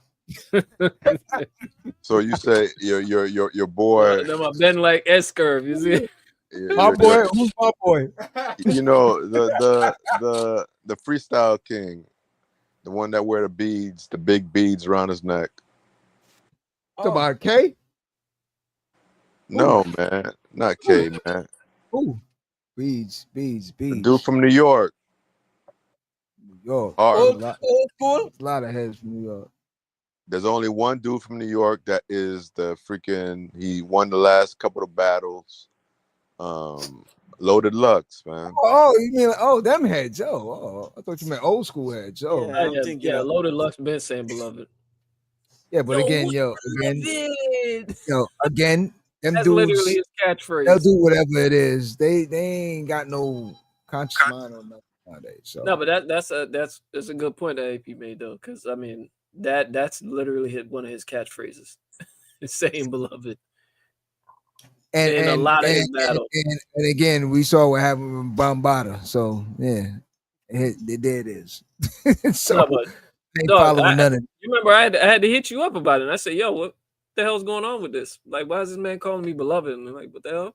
so you say your boy, Them are been like S curve, you see? My your, boy, who's my boy? you know, the freestyle king, the one that wear the beads, the big beads around his neck. Talk about K? No, man, not K, man. Ooh, beads. The dude from New York. New York. Hard. Old school. A lot of heads from New York. There's only one dude from New York that is the freaking. He won the last couple of battles. Loaded Lux, man. Oh, you mean them heads? Oh, I thought you meant old school heads. Oh, Yeah, I'm thinking. Yeah, Loaded Lux been saying beloved. yeah, but again, again, them That's dudes, literally his they'll catchphrase. do whatever it is. They ain't got no conscious mind on nothing nowadays. So No, but that's a good point that AP made though, because I mean that's literally one of his catchphrases. It's saying beloved in a lot of his battles. And again, we saw what happened with Bombada. So yeah, there it is. So No, but they dog, following none of it. you remember I had to hit you up about it. And I said, "Yo, what the hell's going on with this? Like, why is this man calling me beloved?" And I'm like, "What the hell?"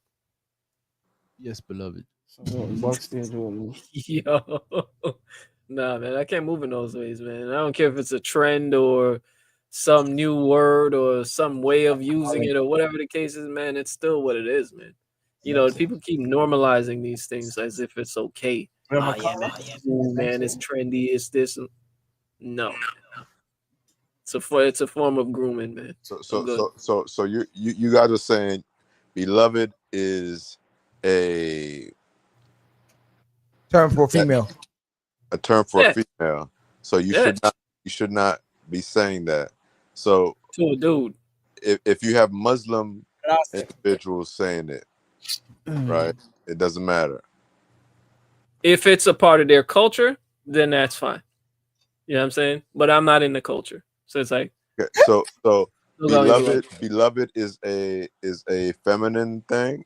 Yes, beloved. Yo, nah, man, I can't move in those ways, man. I don't care if it's a trend or some new word or some way of using it or whatever the case is, man. It's still what it is, man. You know, people keep normalizing these things as if it's okay. Yeah, man, it's cool, man, it's trendy, it's this. No, it's a form of grooming, man. So you guys are saying beloved is a term for a female. A term for a female. So you should not be saying that. So to a dude. If you have Muslim individuals saying it, right? It doesn't matter. If it's a part of their culture, then that's fine. You know what I'm saying? But I'm not in the culture. So it's like so beloved is a feminine thing.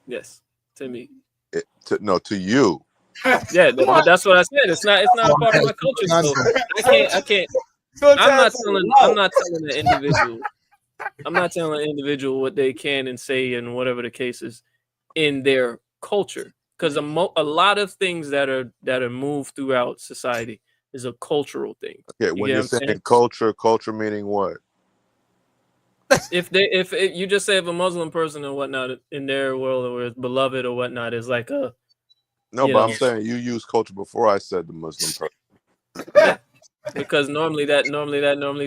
Yes, to me. To you. Yeah, but that's what I said. It's not a part of my culture. So I can't. I'm not telling the individual. I'm not telling an individual what they can and say and whatever the case is in their culture. Because a lot of things that are moved throughout society is a cultural thing. Okay, when you're saying culture meaning what? If you just say if a Muslim person or whatnot in their world or it's beloved or whatnot is like a I'm saying you used culture before I said the Muslim person. Yeah, because normally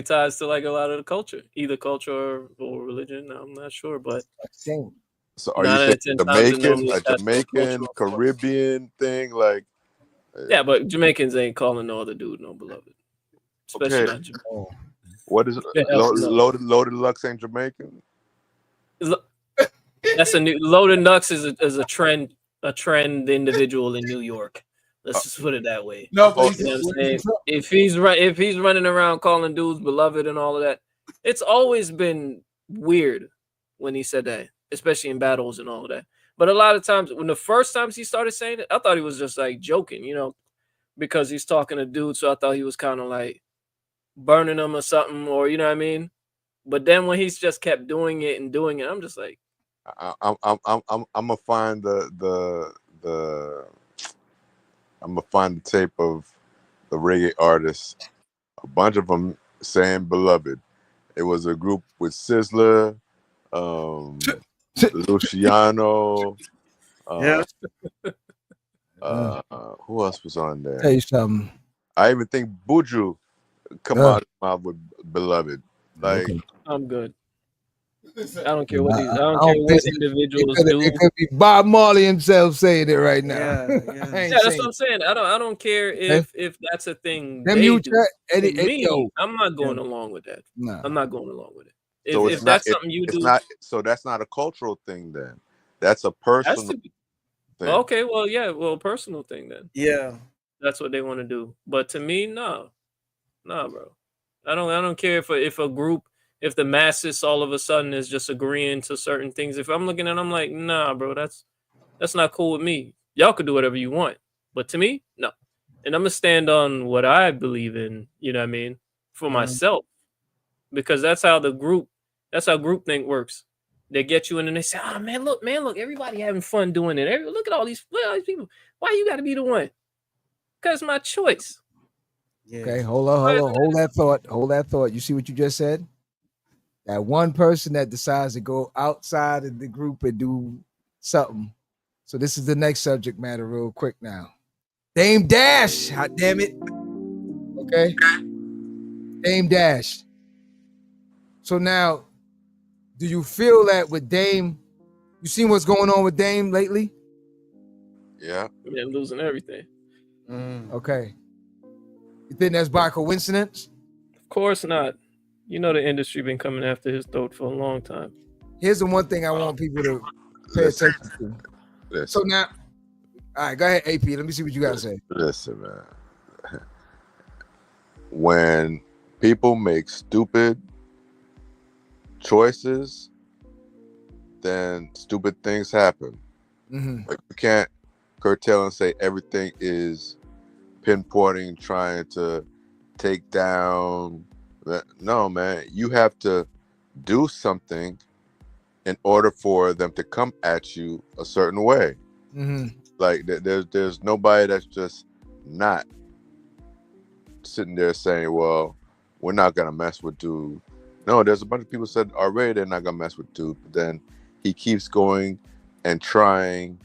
ties to like a lot of the culture, either culture or religion. I'm not sure, but so are you saying Jamaican Caribbean thing like? Yeah, but Jamaicans ain't calling no other dude no beloved, especially not Jamaican. What is Loaded Lux ain't Jamaican? That's a new Loaded Lux is a trend individual in New York. Let's just put it that way. No, you know what I'm saying? If he's running around calling dudes beloved and all of that, it's always been weird when he said that, especially in battles and all of that. But a lot of times, when the first times he started saying it, I thought he was just like joking, because he's talking to dudes. So I thought he was kind of like burning them or something, or you know what I mean. But then when he's just kept doing it, I'm just like, I'm gonna find the I'm gonna find the tape of the reggae artists. A bunch of them saying "beloved." It was a group with Sizzler, Luciano. Who else was on there? Tell you something. I even think Buju come out of his mouth with "beloved." Like I'm good. I don't care what individuals do. It could be Bob Marley himself saying it right now. Yeah, that's what I'm saying. I don't care if that's a thing. I'm not going along with that. Nah. I'm not going along with it. If that's something you do, so that's not a cultural thing then. That's a personal thing. Okay, well, personal thing then. Yeah, that's what they want to do. But to me, no, bro. I don't care if a group if the masses all of a sudden is just agreeing to certain things. If I'm looking at, I'm like, nah, bro, that's not cool with me. Y'all could do whatever you want, but to me, no. And I'm gonna stand on what I believe in. You know what I mean, for myself, because that's how groupthink works. They get you in and they say, "Oh man, look, everybody having fun doing it. Look at all these people. Why you got to be the one? Because my choice." Okay, hold on. Hold that thought. You see what you just said? That one person that decides to go outside of the group and do something. So this is the next subject matter real quick now. Dame Dash, hot damn it. Okay. Dame Dash. So now, do you feel that with Dame, you seen what's going on with Dame lately? Yeah. Man, losing everything. Okay. You think that's by coincidence? Of course not. You know the industry been coming after his throat for a long time. Here's the one thing I want people to pay attention to. So now, all right, go ahead, AP. Let me see what you got to say. Listen, man. When people make stupid choices, then stupid things happen. Like you can't curtail and say everything is pinpointing, trying to take down. No, man, you have to do something in order for them to come at you a certain way. Like there's nobody that's just not sitting there saying, well, we're not gonna mess with dude. No, there's a bunch of people said already they're not gonna mess with dude, but then he keeps going and trying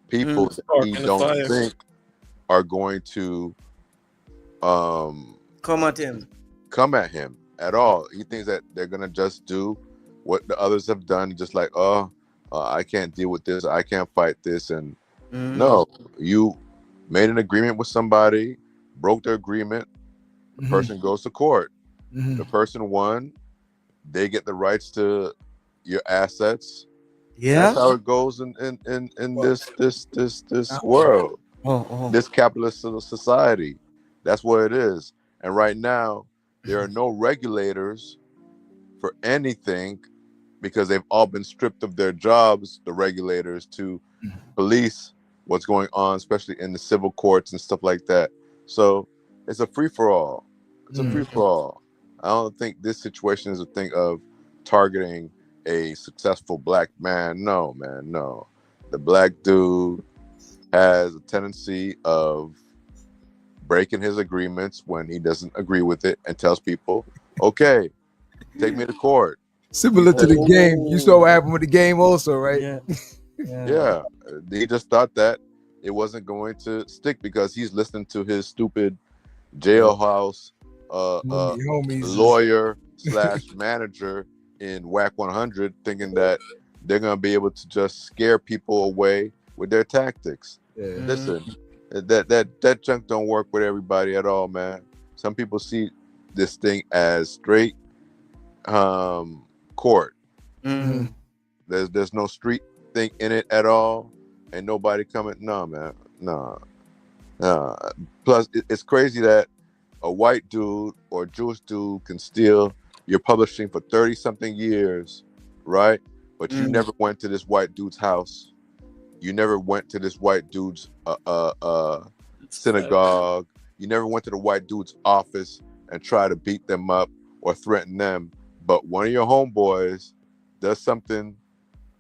people that he don't think are going to come at him at all. He thinks that they're gonna just do what the others have done, just like, I can't deal with this, I can't fight this. And no, you made an agreement with somebody, broke the agreement, the person goes to court. The person won, they get the rights to your assets. That's how it goes in this world. This capitalist society. That's what it is. And right now, there are no regulators for anything because they've all been stripped of their jobs, the regulators, to police what's going on, especially in the civil courts and stuff like that. So it's a free-for-all. It's a free-for-all. I don't think this situation is a thing of targeting a successful black man. No, man, no. The black dude has a tendency of breaking his agreements when he doesn't agree with it and tells people, okay, take me to court. Similar to the game. You saw what happened with the game also, right? Yeah. He just thought that it wasn't going to stick because he's listening to his stupid jailhouse lawyer / manager in WAC 100 thinking that they're going to be able to just scare people away with their tactics. Listen, that junk don't work with everybody at all, man. Some people see this thing as straight court. There's no street thing in it at all, and nobody coming. No, man, no. Plus, it's crazy that a white dude or a Jewish dude can steal your publishing for 30-something years, right? But you never went to this white dude's house. You never went to this white dude's synagogue. You never went to the white dude's office and try to beat them up or threaten them. But one of your homeboys does something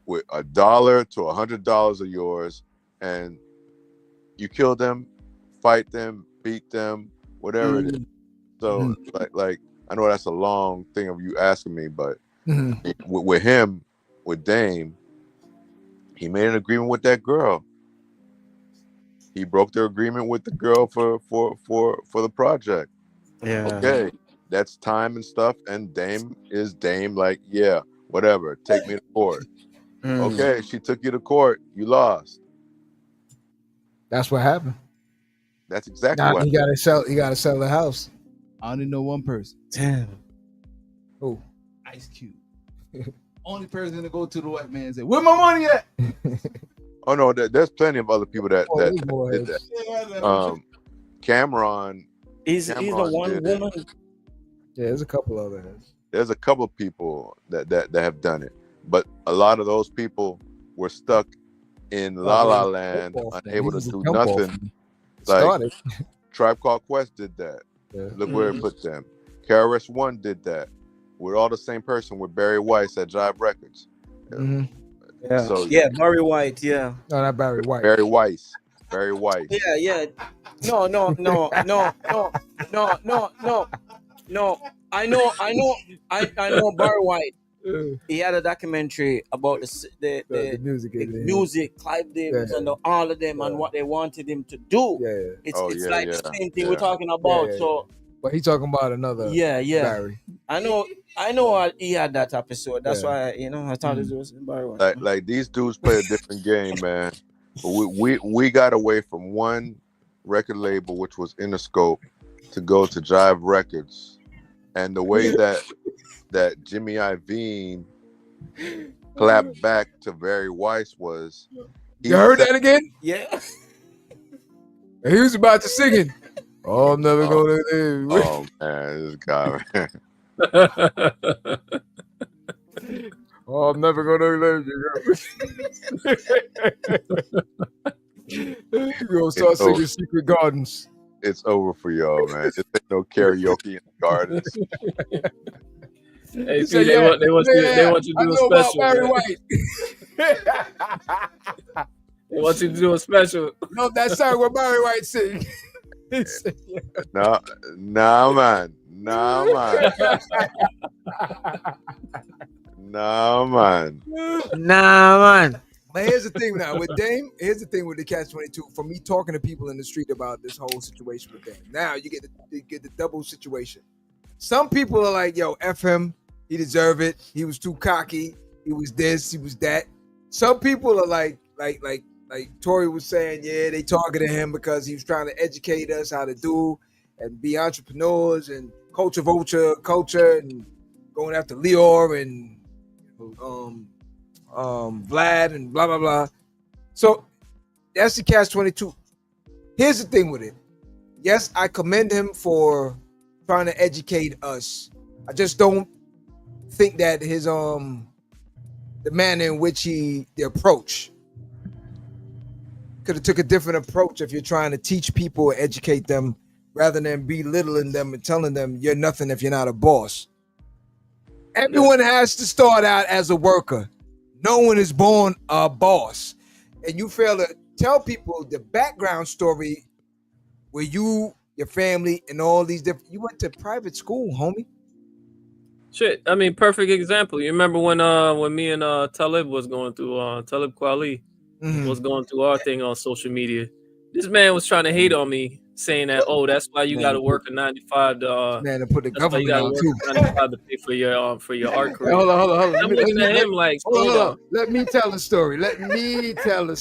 with $1 to $100 of yours, and you kill them, fight them, beat them, whatever it is. So, like, I know that's a long thing of you asking me, but with him, with Dame, he made an agreement with that girl. He broke their agreement with the girl for the project. Okay, that's time and stuff, and Dame is Dame. Like, yeah, whatever. Take me to court. Okay, she took you to court. You lost. That's what happened. That's exactly now what he gotta sell. He gotta sell the house. I only know one person. Damn. Who? Ice Cube. Only person to go to the white man and say, "Where my money at?" Oh no, there's plenty of other people that did that. Cameron. He's the one woman. Yeah, there's a couple others. there's a couple of people that have done it, but a lot of those people were stuck in La La Land, unable to do nothing. Like Tribe Called Quest did that. Yeah. Look where it put them. KRS-One did that. We're all the same person with Barry Weiss at Jive Records. Yeah. So Yeah, Barry White. Yeah. No, not Barry White. Barry Weiss. Barry Weiss. Yeah, yeah. No. I know Barry White. He had a documentary about the music, Clive Davis, and all of them, and what they wanted him to do. Yeah. It's like the same thing we're talking about. So, but he's talking about another. Barry. I know. He had that episode. That's why I thought it was Barry White. Like these dudes play a different game, man. But we got away from one record label, which was Interscope, to go to Jive Records, and the way that Jimmy Iovine clapped back to Barry Weiss was. You heard that again? Yeah. He was about to sing it. Oh, I'm never gonna live. Oh man, this guy, man. Oh, I'm never gonna live. You gonna start singing Secret Gardens. It's over for y'all, man. This ain't no karaoke in the gardens. Hey, see, they want you to do a special. Barry White. They want you to do a special. No, that song where Barry White sing. Nah, man. Nah, man. But here's the thing now with Dame. Here's the thing with the Catch-22. For me talking to people in the street about this whole situation with Dame. Now you get the double situation. Some people are like, "Yo, F him. He deserved it. He was too cocky. He was this. He was that." Some people are like Tory was saying, yeah, they targeted him because he was trying to educate us how to do and be entrepreneurs and culture and going after Leor and Vlad and blah blah blah. So that's the Catch-22. Here's the thing with it. Yes, I commend him for trying to educate us. I just don't think that his the manner in which the approach could have took a different approach if you're trying to teach people or educate them rather than belittling them and telling them you're nothing if you're not a boss. Everyone has to start out as a worker. No one is born a boss. And you fail to tell people the background story where you, your family, and all these different... You went to private school, homie. Shit, I mean, perfect example. You remember when me and Talib was going through, Talib Kweli was going through our thing on social media. This man was trying to hate on me, saying that, oh, that's why you got to work a 9 to 5 to put the government on too. 9 to 5 to pay for your art career. Hold on. I'm looking at him like, hold on. Let me tell the story. Let me tell it.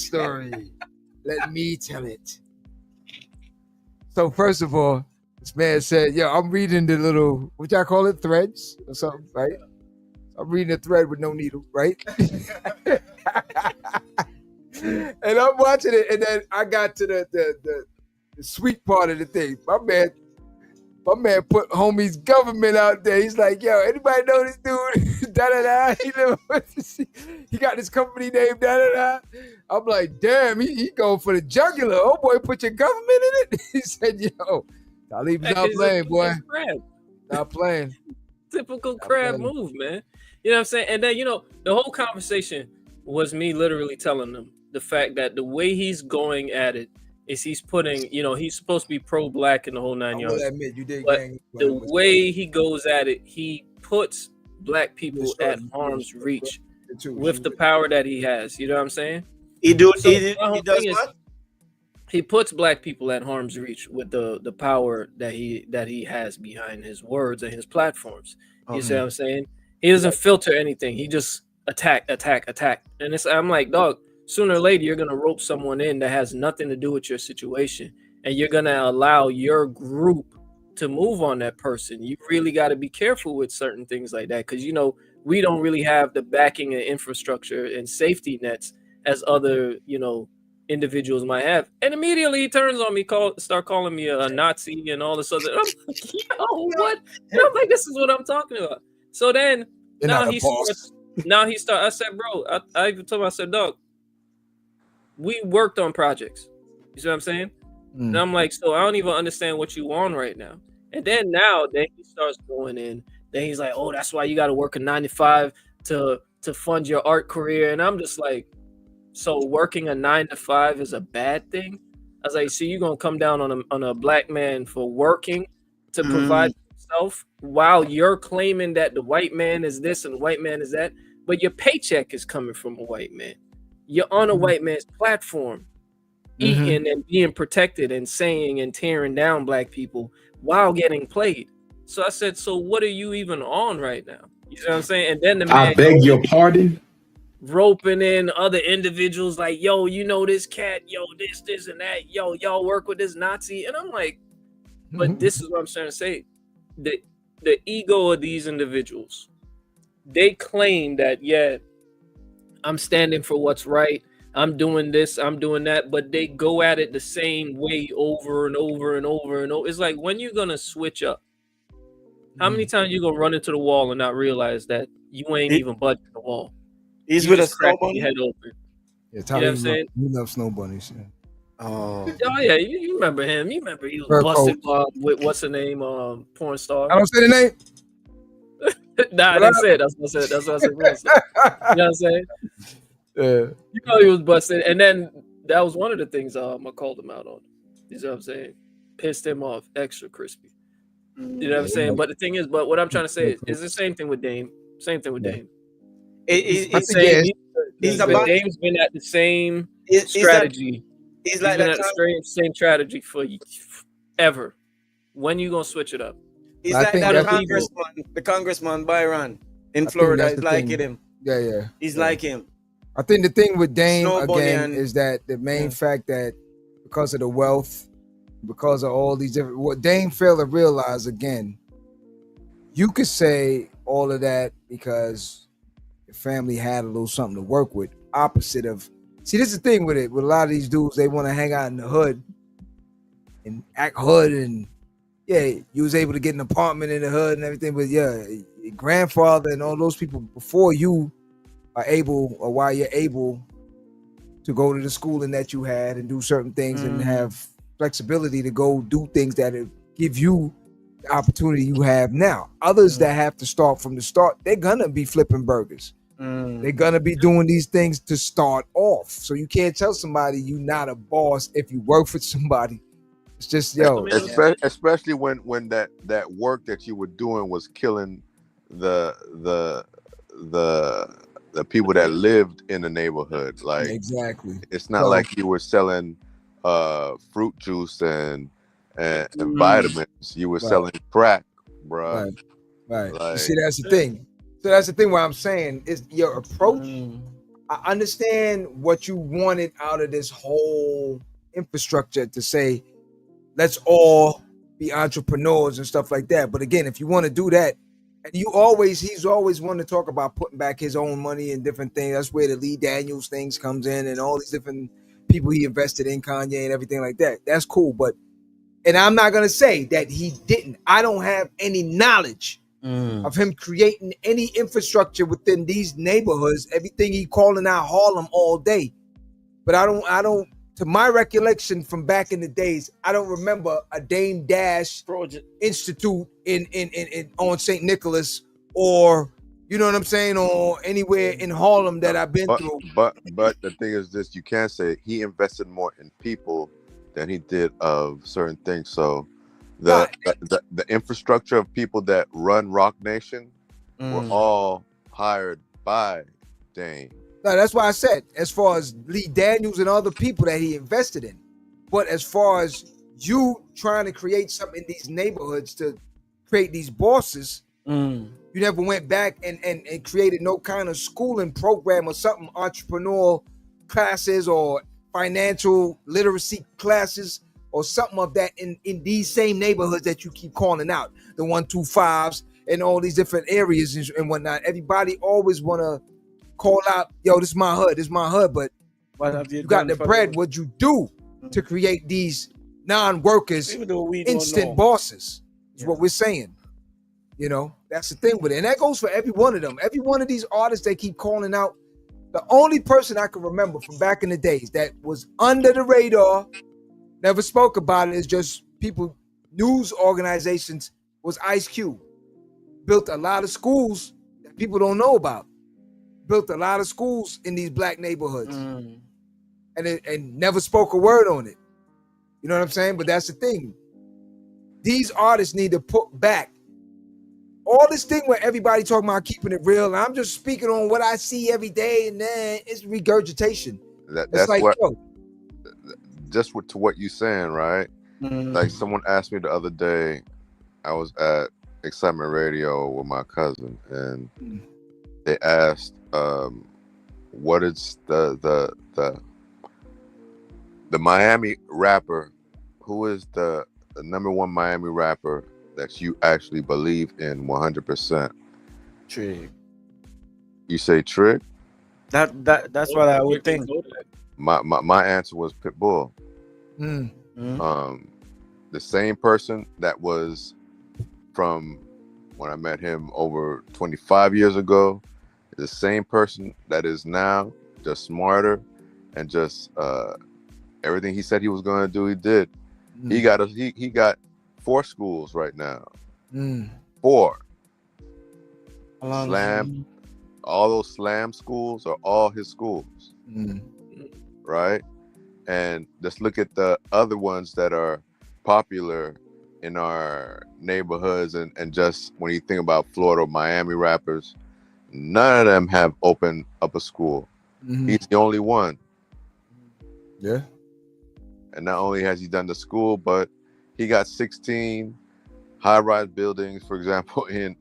So first of all, this man said, yo, I'm reading the little, what y'all call it, threads or something, right? I'm reading a thread with no needle, right? And I'm watching it, and then I got to the sweet part of the thing. My man put homie's government out there. He's like, yo, anybody know this dude? Da-da-da. He got this company name, da-da-da. I'm like, damn, he going for the jugular. Oh, boy, put your government in it? He said, yo, Talib's not playing, boy. Not playing. Typical crab move, man. You know what I'm saying? And then, the whole conversation was me literally telling them the fact that the way he's going at it is he's putting, he's supposed to be pro-black in the whole 9 yards. Admit, you did but the way he goes at it, he puts black people at harm's reach with the power that he has. You know what I'm saying? He does what? He puts black people at harm's reach with the power that he has behind his words and his platforms. You see what I'm saying? He doesn't filter anything. He just attack. And I'm like, dog, sooner or later, you're going to rope someone in that has nothing to do with your situation. And you're going to allow your group to move on that person. You really got to be careful with certain things like that. Because, we don't really have the backing and infrastructure and safety nets as other, individuals might have. And immediately he turns on me, start calling me a Nazi and all this other. I'm like, yo, what? And I'm like, this is what I'm talking about. So then You're now not a he boss. starts. Now he start. I said, bro. I even told him. I said, dog. We worked on projects. You see what I'm saying? And I'm like, so I don't even understand what you on right now. And then then he starts going in. Then he's like, oh, that's why you got to work a 9 to 5 to fund your art career. And I'm just like, so working a 9 to 5 is a bad thing? I was like, so you're gonna come down on a black man for working to provide for himself while you're claiming that the white man is this and the white man is that, but your paycheck is coming from a white man. You're on a white man's platform, eating and being protected and saying and tearing down black people while getting played. So I said, so what are you even on right now? You know what I'm saying? And then the man I beg your pardon. roping in other individuals like, yo, you know this cat, yo, this and that, yo, y'all work with this Nazi. And I'm like, but this is what I'm trying to say. The ego of these individuals, they claim that, yeah, I'm standing for what's right. I'm doing this, I'm doing that, but they go at it the same way over and over and over and over. It's like, when you gonna switch up? How many times you gonna run into the wall and not realize that you ain't even budging the wall? He's You with a just crack snow your bunny. head open. Yeah, You know what I'm saying? You love snow bunnies. Yeah. Oh, Oh yeah, you remember him. You remember he was Fur busted with what's the name, porn star. I don't say the name. Nah, I didn't say it. That's what I said. That's what I said. Real estate. You know what I'm saying? Yeah. You know he was busted, and then that was one of the things I called him out on. You know what I'm saying? Pissed him off, extra crispy. You know what I'm saying? But the thing is, what I'm trying to say is the same thing with Dame. Same thing with Dame. He's Saying he's about. Dame's been at the same He's strategy. He's He's like been that. at the same strategy for ever. When you gonna switch it up? He's I like think that that's congressman, the congressman Byron in think Florida that's is the like thing. him. Yeah. He's like him. I think the thing with Dame Snow bunny again and- is that the main fact that because of the wealth, because of all these different, what Dame failed to realize again, you could say all of that because your family had a little something to work with. Opposite of, see, this is the thing with it. With a lot of these dudes, they want to hang out in the hood and act hood, and yeah, you was able to get an apartment in the hood and everything, but yeah, your grandfather and all those people before you are able, or while you're able to go to the schooling that you had and do certain things and have flexibility to go do things that give you the opportunity you have now. Others that have to start from the start, they're gonna be flipping burgers. They're gonna be doing these things to start off. So you can't tell somebody you're not a boss if you work for somebody. It's just, yo, especially when that work that you were doing was killing the people that lived in the neighborhood. Like, exactly. it's not like you were selling fruit juice and vitamins. You were selling crack, bro. Right. Like, You see, that's the thing. So that's the thing where I'm saying is your approach. I understand what you wanted out of this whole infrastructure to say, let's all be entrepreneurs and stuff like that. But again, if you want to do that, and he's always wanted to talk about putting back his own money and different things. That's where the Lee Daniels things comes in and all these different people he invested in, Kanye and everything like that. That's cool. But, and I'm not going to say that he didn't. I don't have any knowledge of him creating any infrastructure within these neighborhoods, everything he calling out Harlem all day. But I don't, to my recollection from back in the days, I don't remember a Dame Dash Project Institute in on St. Nicholas, or you know what I'm saying, or anywhere in Harlem that I've been through. But the thing is this, you can't say he invested more in people than he did of certain things. So the infrastructure of people that run Rock Nation were all hired by Dame. No, that's why I said, as far as Lee Daniels and other people that he invested in. But as far as you trying to create something in these neighborhoods to create these bosses, you never went back and created no kind of schooling program or something, entrepreneurial classes or financial literacy classes or something of that in these same neighborhoods that you keep calling out, the 125s and all these different areas and whatnot. Everybody always want to call out, yo, this is my hood, but you got the bread. What you do to create these non-workers instant bosses is what we're saying. You know, That's the thing with it. And that goes for every one of them. Every one of these artists they keep calling out. The only person I can remember from back in the days that was under the radar, never spoke about it, is just people, news organizations, was Ice Cube. Built a lot of schools that people don't know about. Built a lot of schools in these black neighborhoods. And never spoke a word on it. You know what I'm saying? But that's the thing. These artists need to put back all this thing where everybody talking about keeping it real. And I'm just speaking on what I see every day, and then it's regurgitation. That's like, what. yo, Just to what you saying, right? Like someone asked me the other day. I was at Excitement Radio with my cousin, and they asked, "What is the Miami rapper? Who is the number one Miami rapper that you actually believe in 100%?" Trick. You say Trick? That's what I would think. My answer was Pitbull. The same person that was from when I met him over 25 years ago, the same person that is now, just smarter and just everything he said he was going to do, he did. He got 4 schools right now. 4 slam. All those slam schools are all his schools, right? And just look at the other ones that are popular in our neighborhoods, and just when you think about Florida, Miami rappers, none of them have opened up a school. He's the only one. Yeah. And not only has he done the school, but he got 16 high-rise buildings, for example, in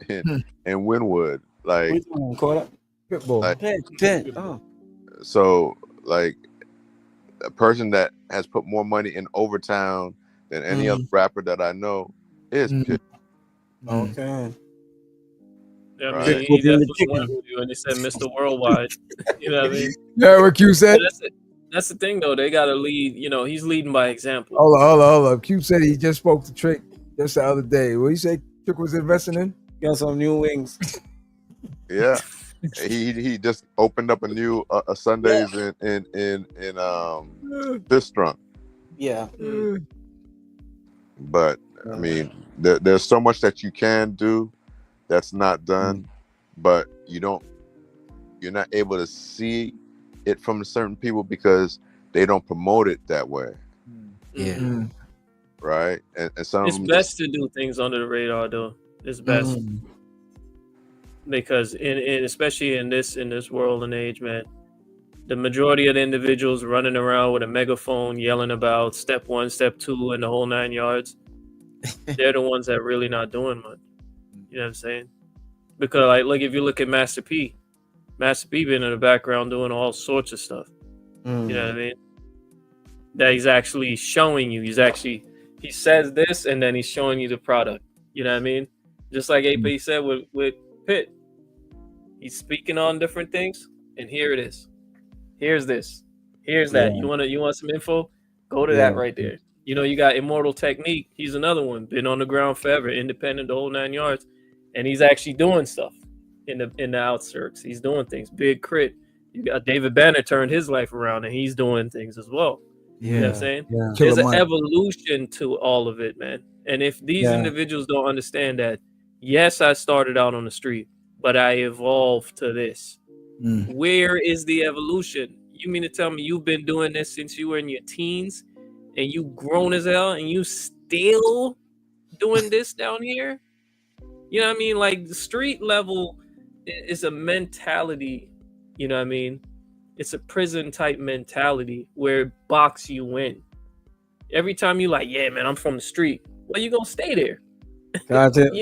Wynwood. Like, Pitbull. So, like, a person that has put more money in Overtown than any other rapper that I know is Pitbull. Okay. Yeah, I Right. mean, he definitely went with you, and he said Mr. Worldwide. You know what I mean? Yeah, what Q said? That's the thing, though. They got to lead. You know, he's leading by example. Hold on. Q said he just spoke to Trick just the other day. What you say Trick was investing in? Got some new wings. Yeah. He just opened up a new Sundays in Bistrunk. Yeah. But I mean, there's so much that you can do that's not done, but you're not able to see it from certain people because they don't promote it that way. Yeah. Right. And some It's best to do things under the radar, though. It's best because in especially in this world and age, man, the majority of the individuals running around with a megaphone yelling about step 1, step 2, and the whole 9 yards, they're the ones that really not doing much. You know what I'm saying? Because like if you look at Master P been in the background doing all sorts of stuff. You know what I mean? That he's actually showing you. He says this and then he's showing you the product. You know what I mean? Just like AP said with Pitt. He's speaking on different things, and here it is. Here's this. Here's that. You want some info? Go to that right there. You know, you got Immortal Technique. He's another one. Been on the ground forever, independent, the whole 9 yards. And he's actually doing stuff in the outskirts. He's doing things. Big Crit. You got David Banner turned his life around, and he's doing things as well. You know what I'm saying? Yeah. There's an evolution to all of it, man. And if these individuals don't understand that, yes, I started out on the street, but I evolved to this. Where is the evolution? You mean to tell me you've been doing this since you were in your teens and you grown as hell and you still doing this down here? You know what I mean? Like, the street level is a mentality, you know what I mean? It's a prison type mentality where it box you in. Every time you like, yeah, man, I'm from the street. Well, you gonna stay there. You know what I'm saying?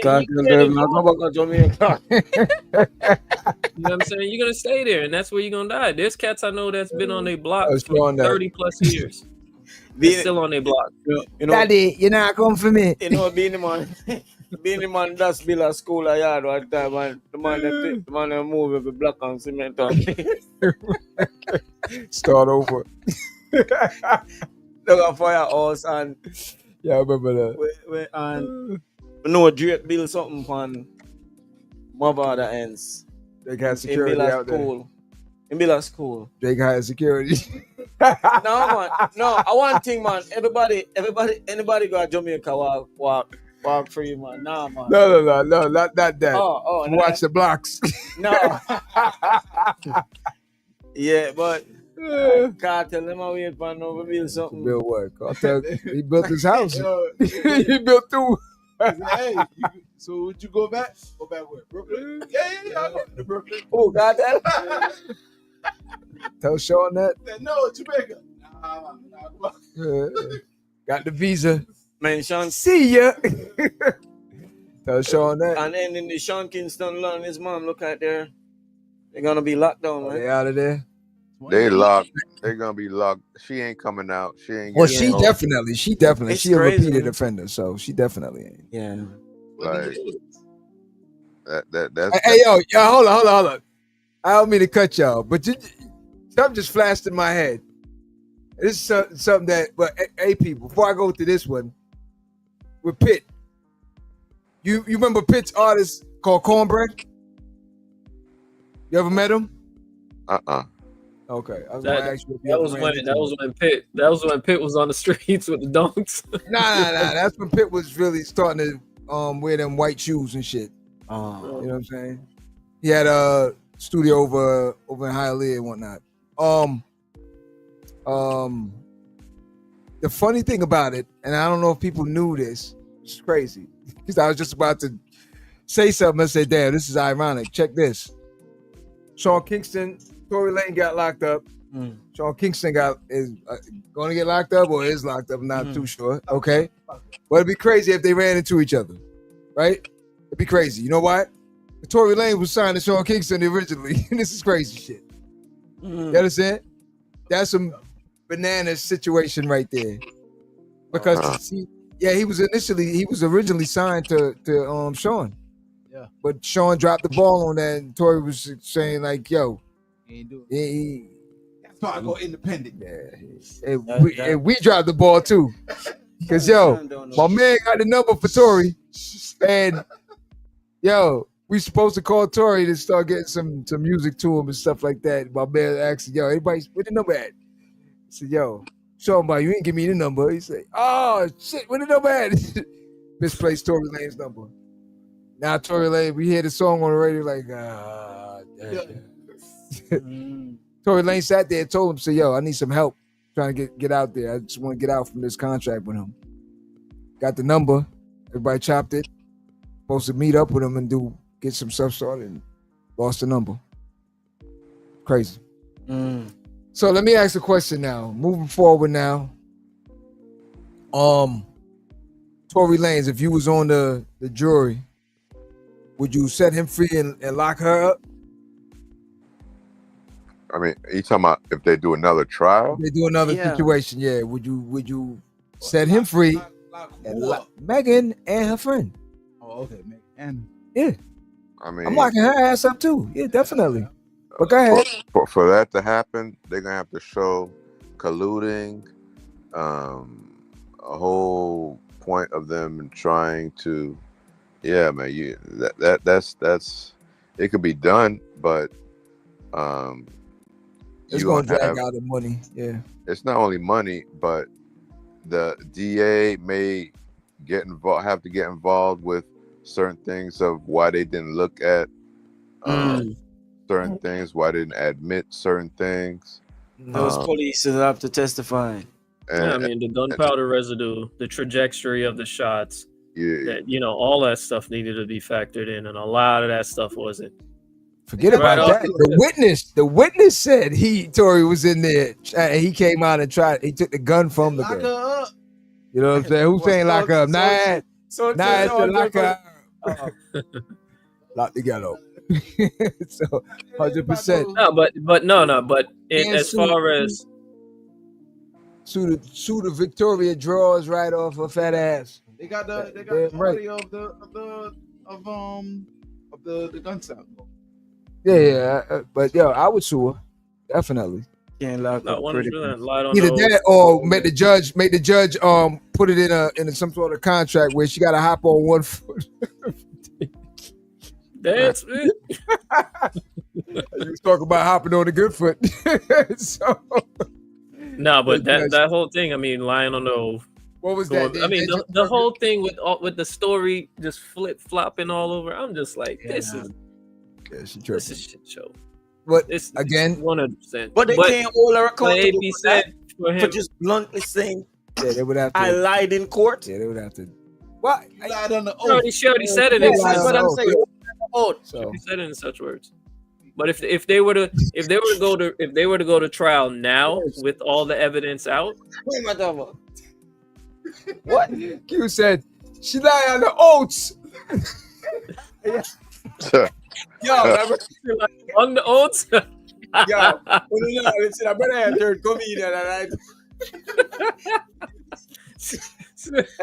You're gonna stay there, and that's where you're gonna die. There's cats I know that's been on their block for 30 plus years. They're still on their block. You know, Daddy, you're not coming for me. You know, Beanie Man does build a school a yard all the time, and the man that move with the block and cement on. Start over. Look at firehouse and yeah, I remember that. And no Drake build something on my brother ends. Drake has In security Miller out there. School. In Miller School. Drake has security. No, man. No, I want thing, man. Anybody go to Jamaica walk free, man. Nah, man. No, not that. Oh, You watch the blocks. no. Yeah, but can't tell them I wait for no build something. Build what? He built his house. Yo, He built two. hey, so would you go back? Go back where? Brooklyn? Yeah. I go to Brooklyn. Oh, God, that. Tell Sean that. No, Jamaica. Nah. Got the visa. Man, Sean. See ya. Tell Sean that. And then in the Sean Kingston and his mom, look out there. They're gonna be locked down, man. They out of there. They locked. They're gonna be locked. She ain't coming out. She ain't. Well, getting she home. definitely. It's She a crazy, repeated man. offender, so she definitely ain't. Yeah. Like that's. Hey, yo, hold on. I don't mean to cut y'all, but something just flashed in my head. This is something that, but hey, people, before I go to this one, with Pitt, you remember Pitt's artist called Cornbread? You ever met him? Okay, I was gonna ask you. If you That was when Pitt was on the streets with the donks. Nah. That's when Pitt was really starting to wear them white shoes and shit. Oh. You know what I'm saying? He had a studio over in Hialeah and whatnot. The funny thing about it, and I don't know if people knew this, it's crazy, because I was just about to say something. I said, damn, this is ironic. Check this. Sean Kingston, Tory Lane got locked up. Sean Kingston is going to get locked up or is locked up. I'm not too sure. Okay. But it'd be crazy if they ran into each other, right? It'd be crazy. You know why? Tory Lane was signed to Sean Kingston originally. This is crazy shit. You understand? That's some bananas situation right there. Because he was originally signed to Sean. Yeah. But Sean dropped the ball on that, and Tory was saying like, "Yo, He ain't doing it. That's why I go independent. And we dropped the ball too, because yo, my man got the number for Tory, and yo, we supposed to call Tory to start getting some music to him and stuff like that. My man asked, "Yo, everybody, where the number at?" I said, "Yo, Sean, boy, you ain't give me the number." He said, "Oh shit, where the number at?" Misplaced Tory Lane's number. Now Tory Lane, we hear the song on the radio like, damn. Tory Lane sat there and told him, "Say, yo, I need some help trying to get out there. I just want to get out from this contract with him." Got the number. Everybody chopped it. Supposed to meet up with him and get some stuff started. And lost the number. Crazy. So let me ask a question now. Moving forward now. Tory Lanez, if you was on the jury, would you set him free and lock her up? I mean, you talking about if they do another trial? If they do another situation, yeah. Would you set him free and lock Megan and her friend? Oh, okay, Megan. Yeah. I mean, I'm locking her ass up too. Yeah, definitely. But go ahead. For that to happen, they're gonna have to show colluding, a whole point of them trying to. Yeah, man. That's it could be done, but it's gonna drag out the money. Yeah. It's not only money, but the DA may have to get involved with certain things of why they didn't look at certain things, why they didn't admit certain things. Those police have to testify. I mean, the gunpowder residue, the trajectory of the shots, that, all that stuff needed to be factored in, and a lot of that stuff wasn't. Forget about that. The witness said Tory was in there. He came out and he took the gun from the girl. You know what I'm saying? Who's saying lock her up? Nah, lock her up. Lock the gun up. So 100%. No, but as far as sue the Victoria drawers right off her fat ass. They got the audio of the gun sound. Yeah, but yo, I would sue her definitely. Can't lock up. Either that or make the judge put it in some sort of contract where she got to hop on one foot. That's it. You was talking about hopping on the good foot. So No, but that whole thing, I mean, lying on the what was that? I mean, the whole thing with the story just flip flopping all over. I'm just like, this is shit show. But It's again, 100%. But they can't hold her accountable AB for that. said for him. For just bluntly saying, yeah, they would have to. I lied in court. Yeah, they would have to. What? You lied on the oath. She already said it. Yeah, That's lied what on I'm the saying. So She said it in such words. But if they were to go to trial now with all the evidence out, What am I talking about? What? Q said she lied on the oats. Yo, on the oaths. yo, listen, I better have third comedian, all right?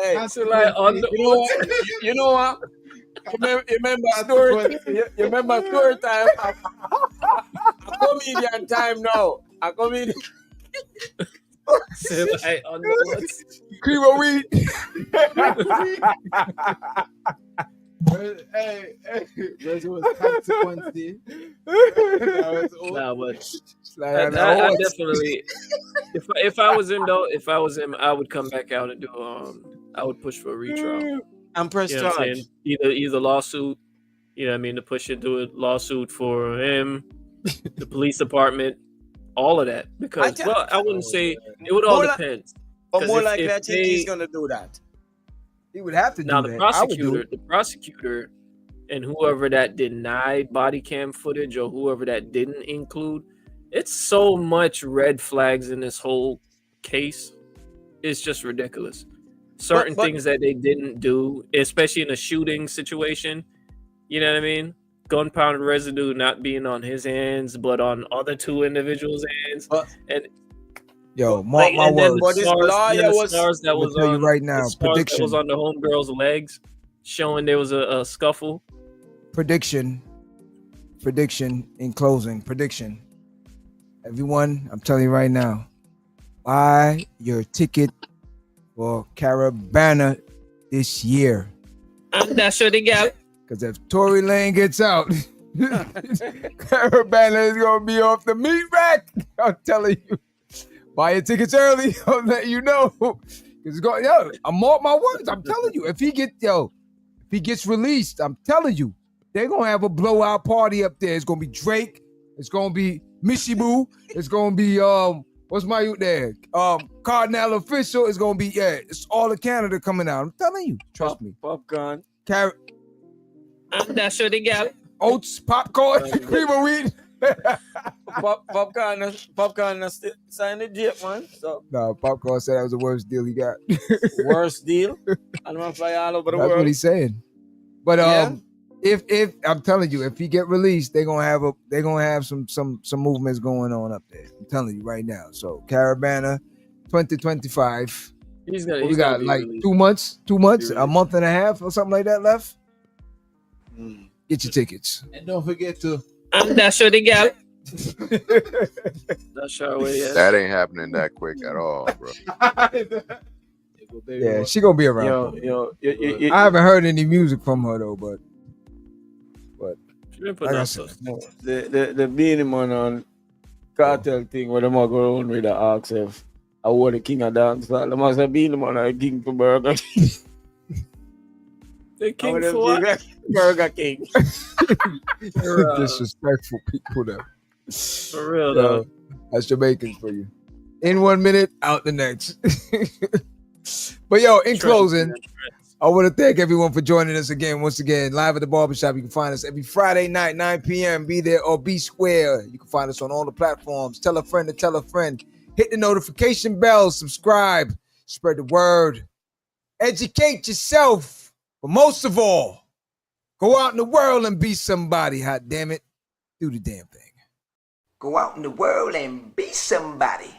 Hey, So like on the oaths. you know what? You remember story? You remember story time? A comedian time now. A comedian. So like on the oaths. Cream of weed. Hey, there was consequences. Nah, but I definitely, if I was him, I would come back out and do I would push for a retrial. And press You know what I'm charge. saying? Either lawsuit, you know what I mean, to push it to a lawsuit for him, the police department, all of that. Because I wouldn't say it would all depend. But more likely, if I think he's gonna do that. He would have to do now that. the prosecutor and whoever that denied body cam footage or whoever that didn't include, it's so much red flags in this whole case. It's just ridiculous. Certain things that they didn't do, especially in a shooting situation, you know what I mean? Gunpowder residue not being on his hands, but on other two individuals' hands. And yo, mark my words. But this lawyer was. That was tell you on right now. the scars Prediction. that was on the homegirl's legs, showing there was a scuffle. Prediction in closing. Prediction. Everyone, I'm telling you right now, buy your ticket for Caravana this year. And that's what they got. Because if Tory Lane gets out, Caravana is going to be off the meat rack. I'm telling you. Buy your tickets early. I'll let you know. It's going, I'm mark my words. I'm telling you. If he gets released, I'm telling you, they're going to have a blowout party up there. It's going to be Drake. It's going to be Mishibu. It's going to be, what's my youth there? Cardinal Official. It's going to be, it's all of Canada coming out. I'm telling you. Trust me. Popcorn. And that's what they got. Oats, popcorn, cream of wheat. Popcorn signed the jet, man. So No, Popcorn said that was the worst deal he got. worst deal. I'm gonna fly all over the That's world. what he's saying. But Yeah. if I'm telling you, if he get released, they're gonna have some movements going on up there. I'm telling you right now. So Caravana 2025. We We got like 2 months, a month and a half or something like that left. Get your tickets. And don't forget to. And that's what they got. That's sure way. Yeah. That ain't happening that quick at all, bro. Yeah, she gonna be around. I haven't heard any music from her though, but She been putting like I out said, stuff. The Beanie Man on cartel thing where them all go around with the ask if I want the king of dance. Like, them all say Beanie Man a king for Burger King. The king for what? Burger King. disrespectful people though. For real though. That's Jamaicans for you. In 1 minute, out the next. But yo, in closing, I want to thank everyone for joining us again. Once again, live at the barbershop. You can find us every Friday night, 9 p.m. Be there or be square. You can find us on all the platforms. Tell a friend to tell a friend. Hit the notification bell. Subscribe. Spread the word. Educate yourself. But most of all, go out in the world and be somebody. Hot damn it. Do the damn thing. Go out in the world and be somebody.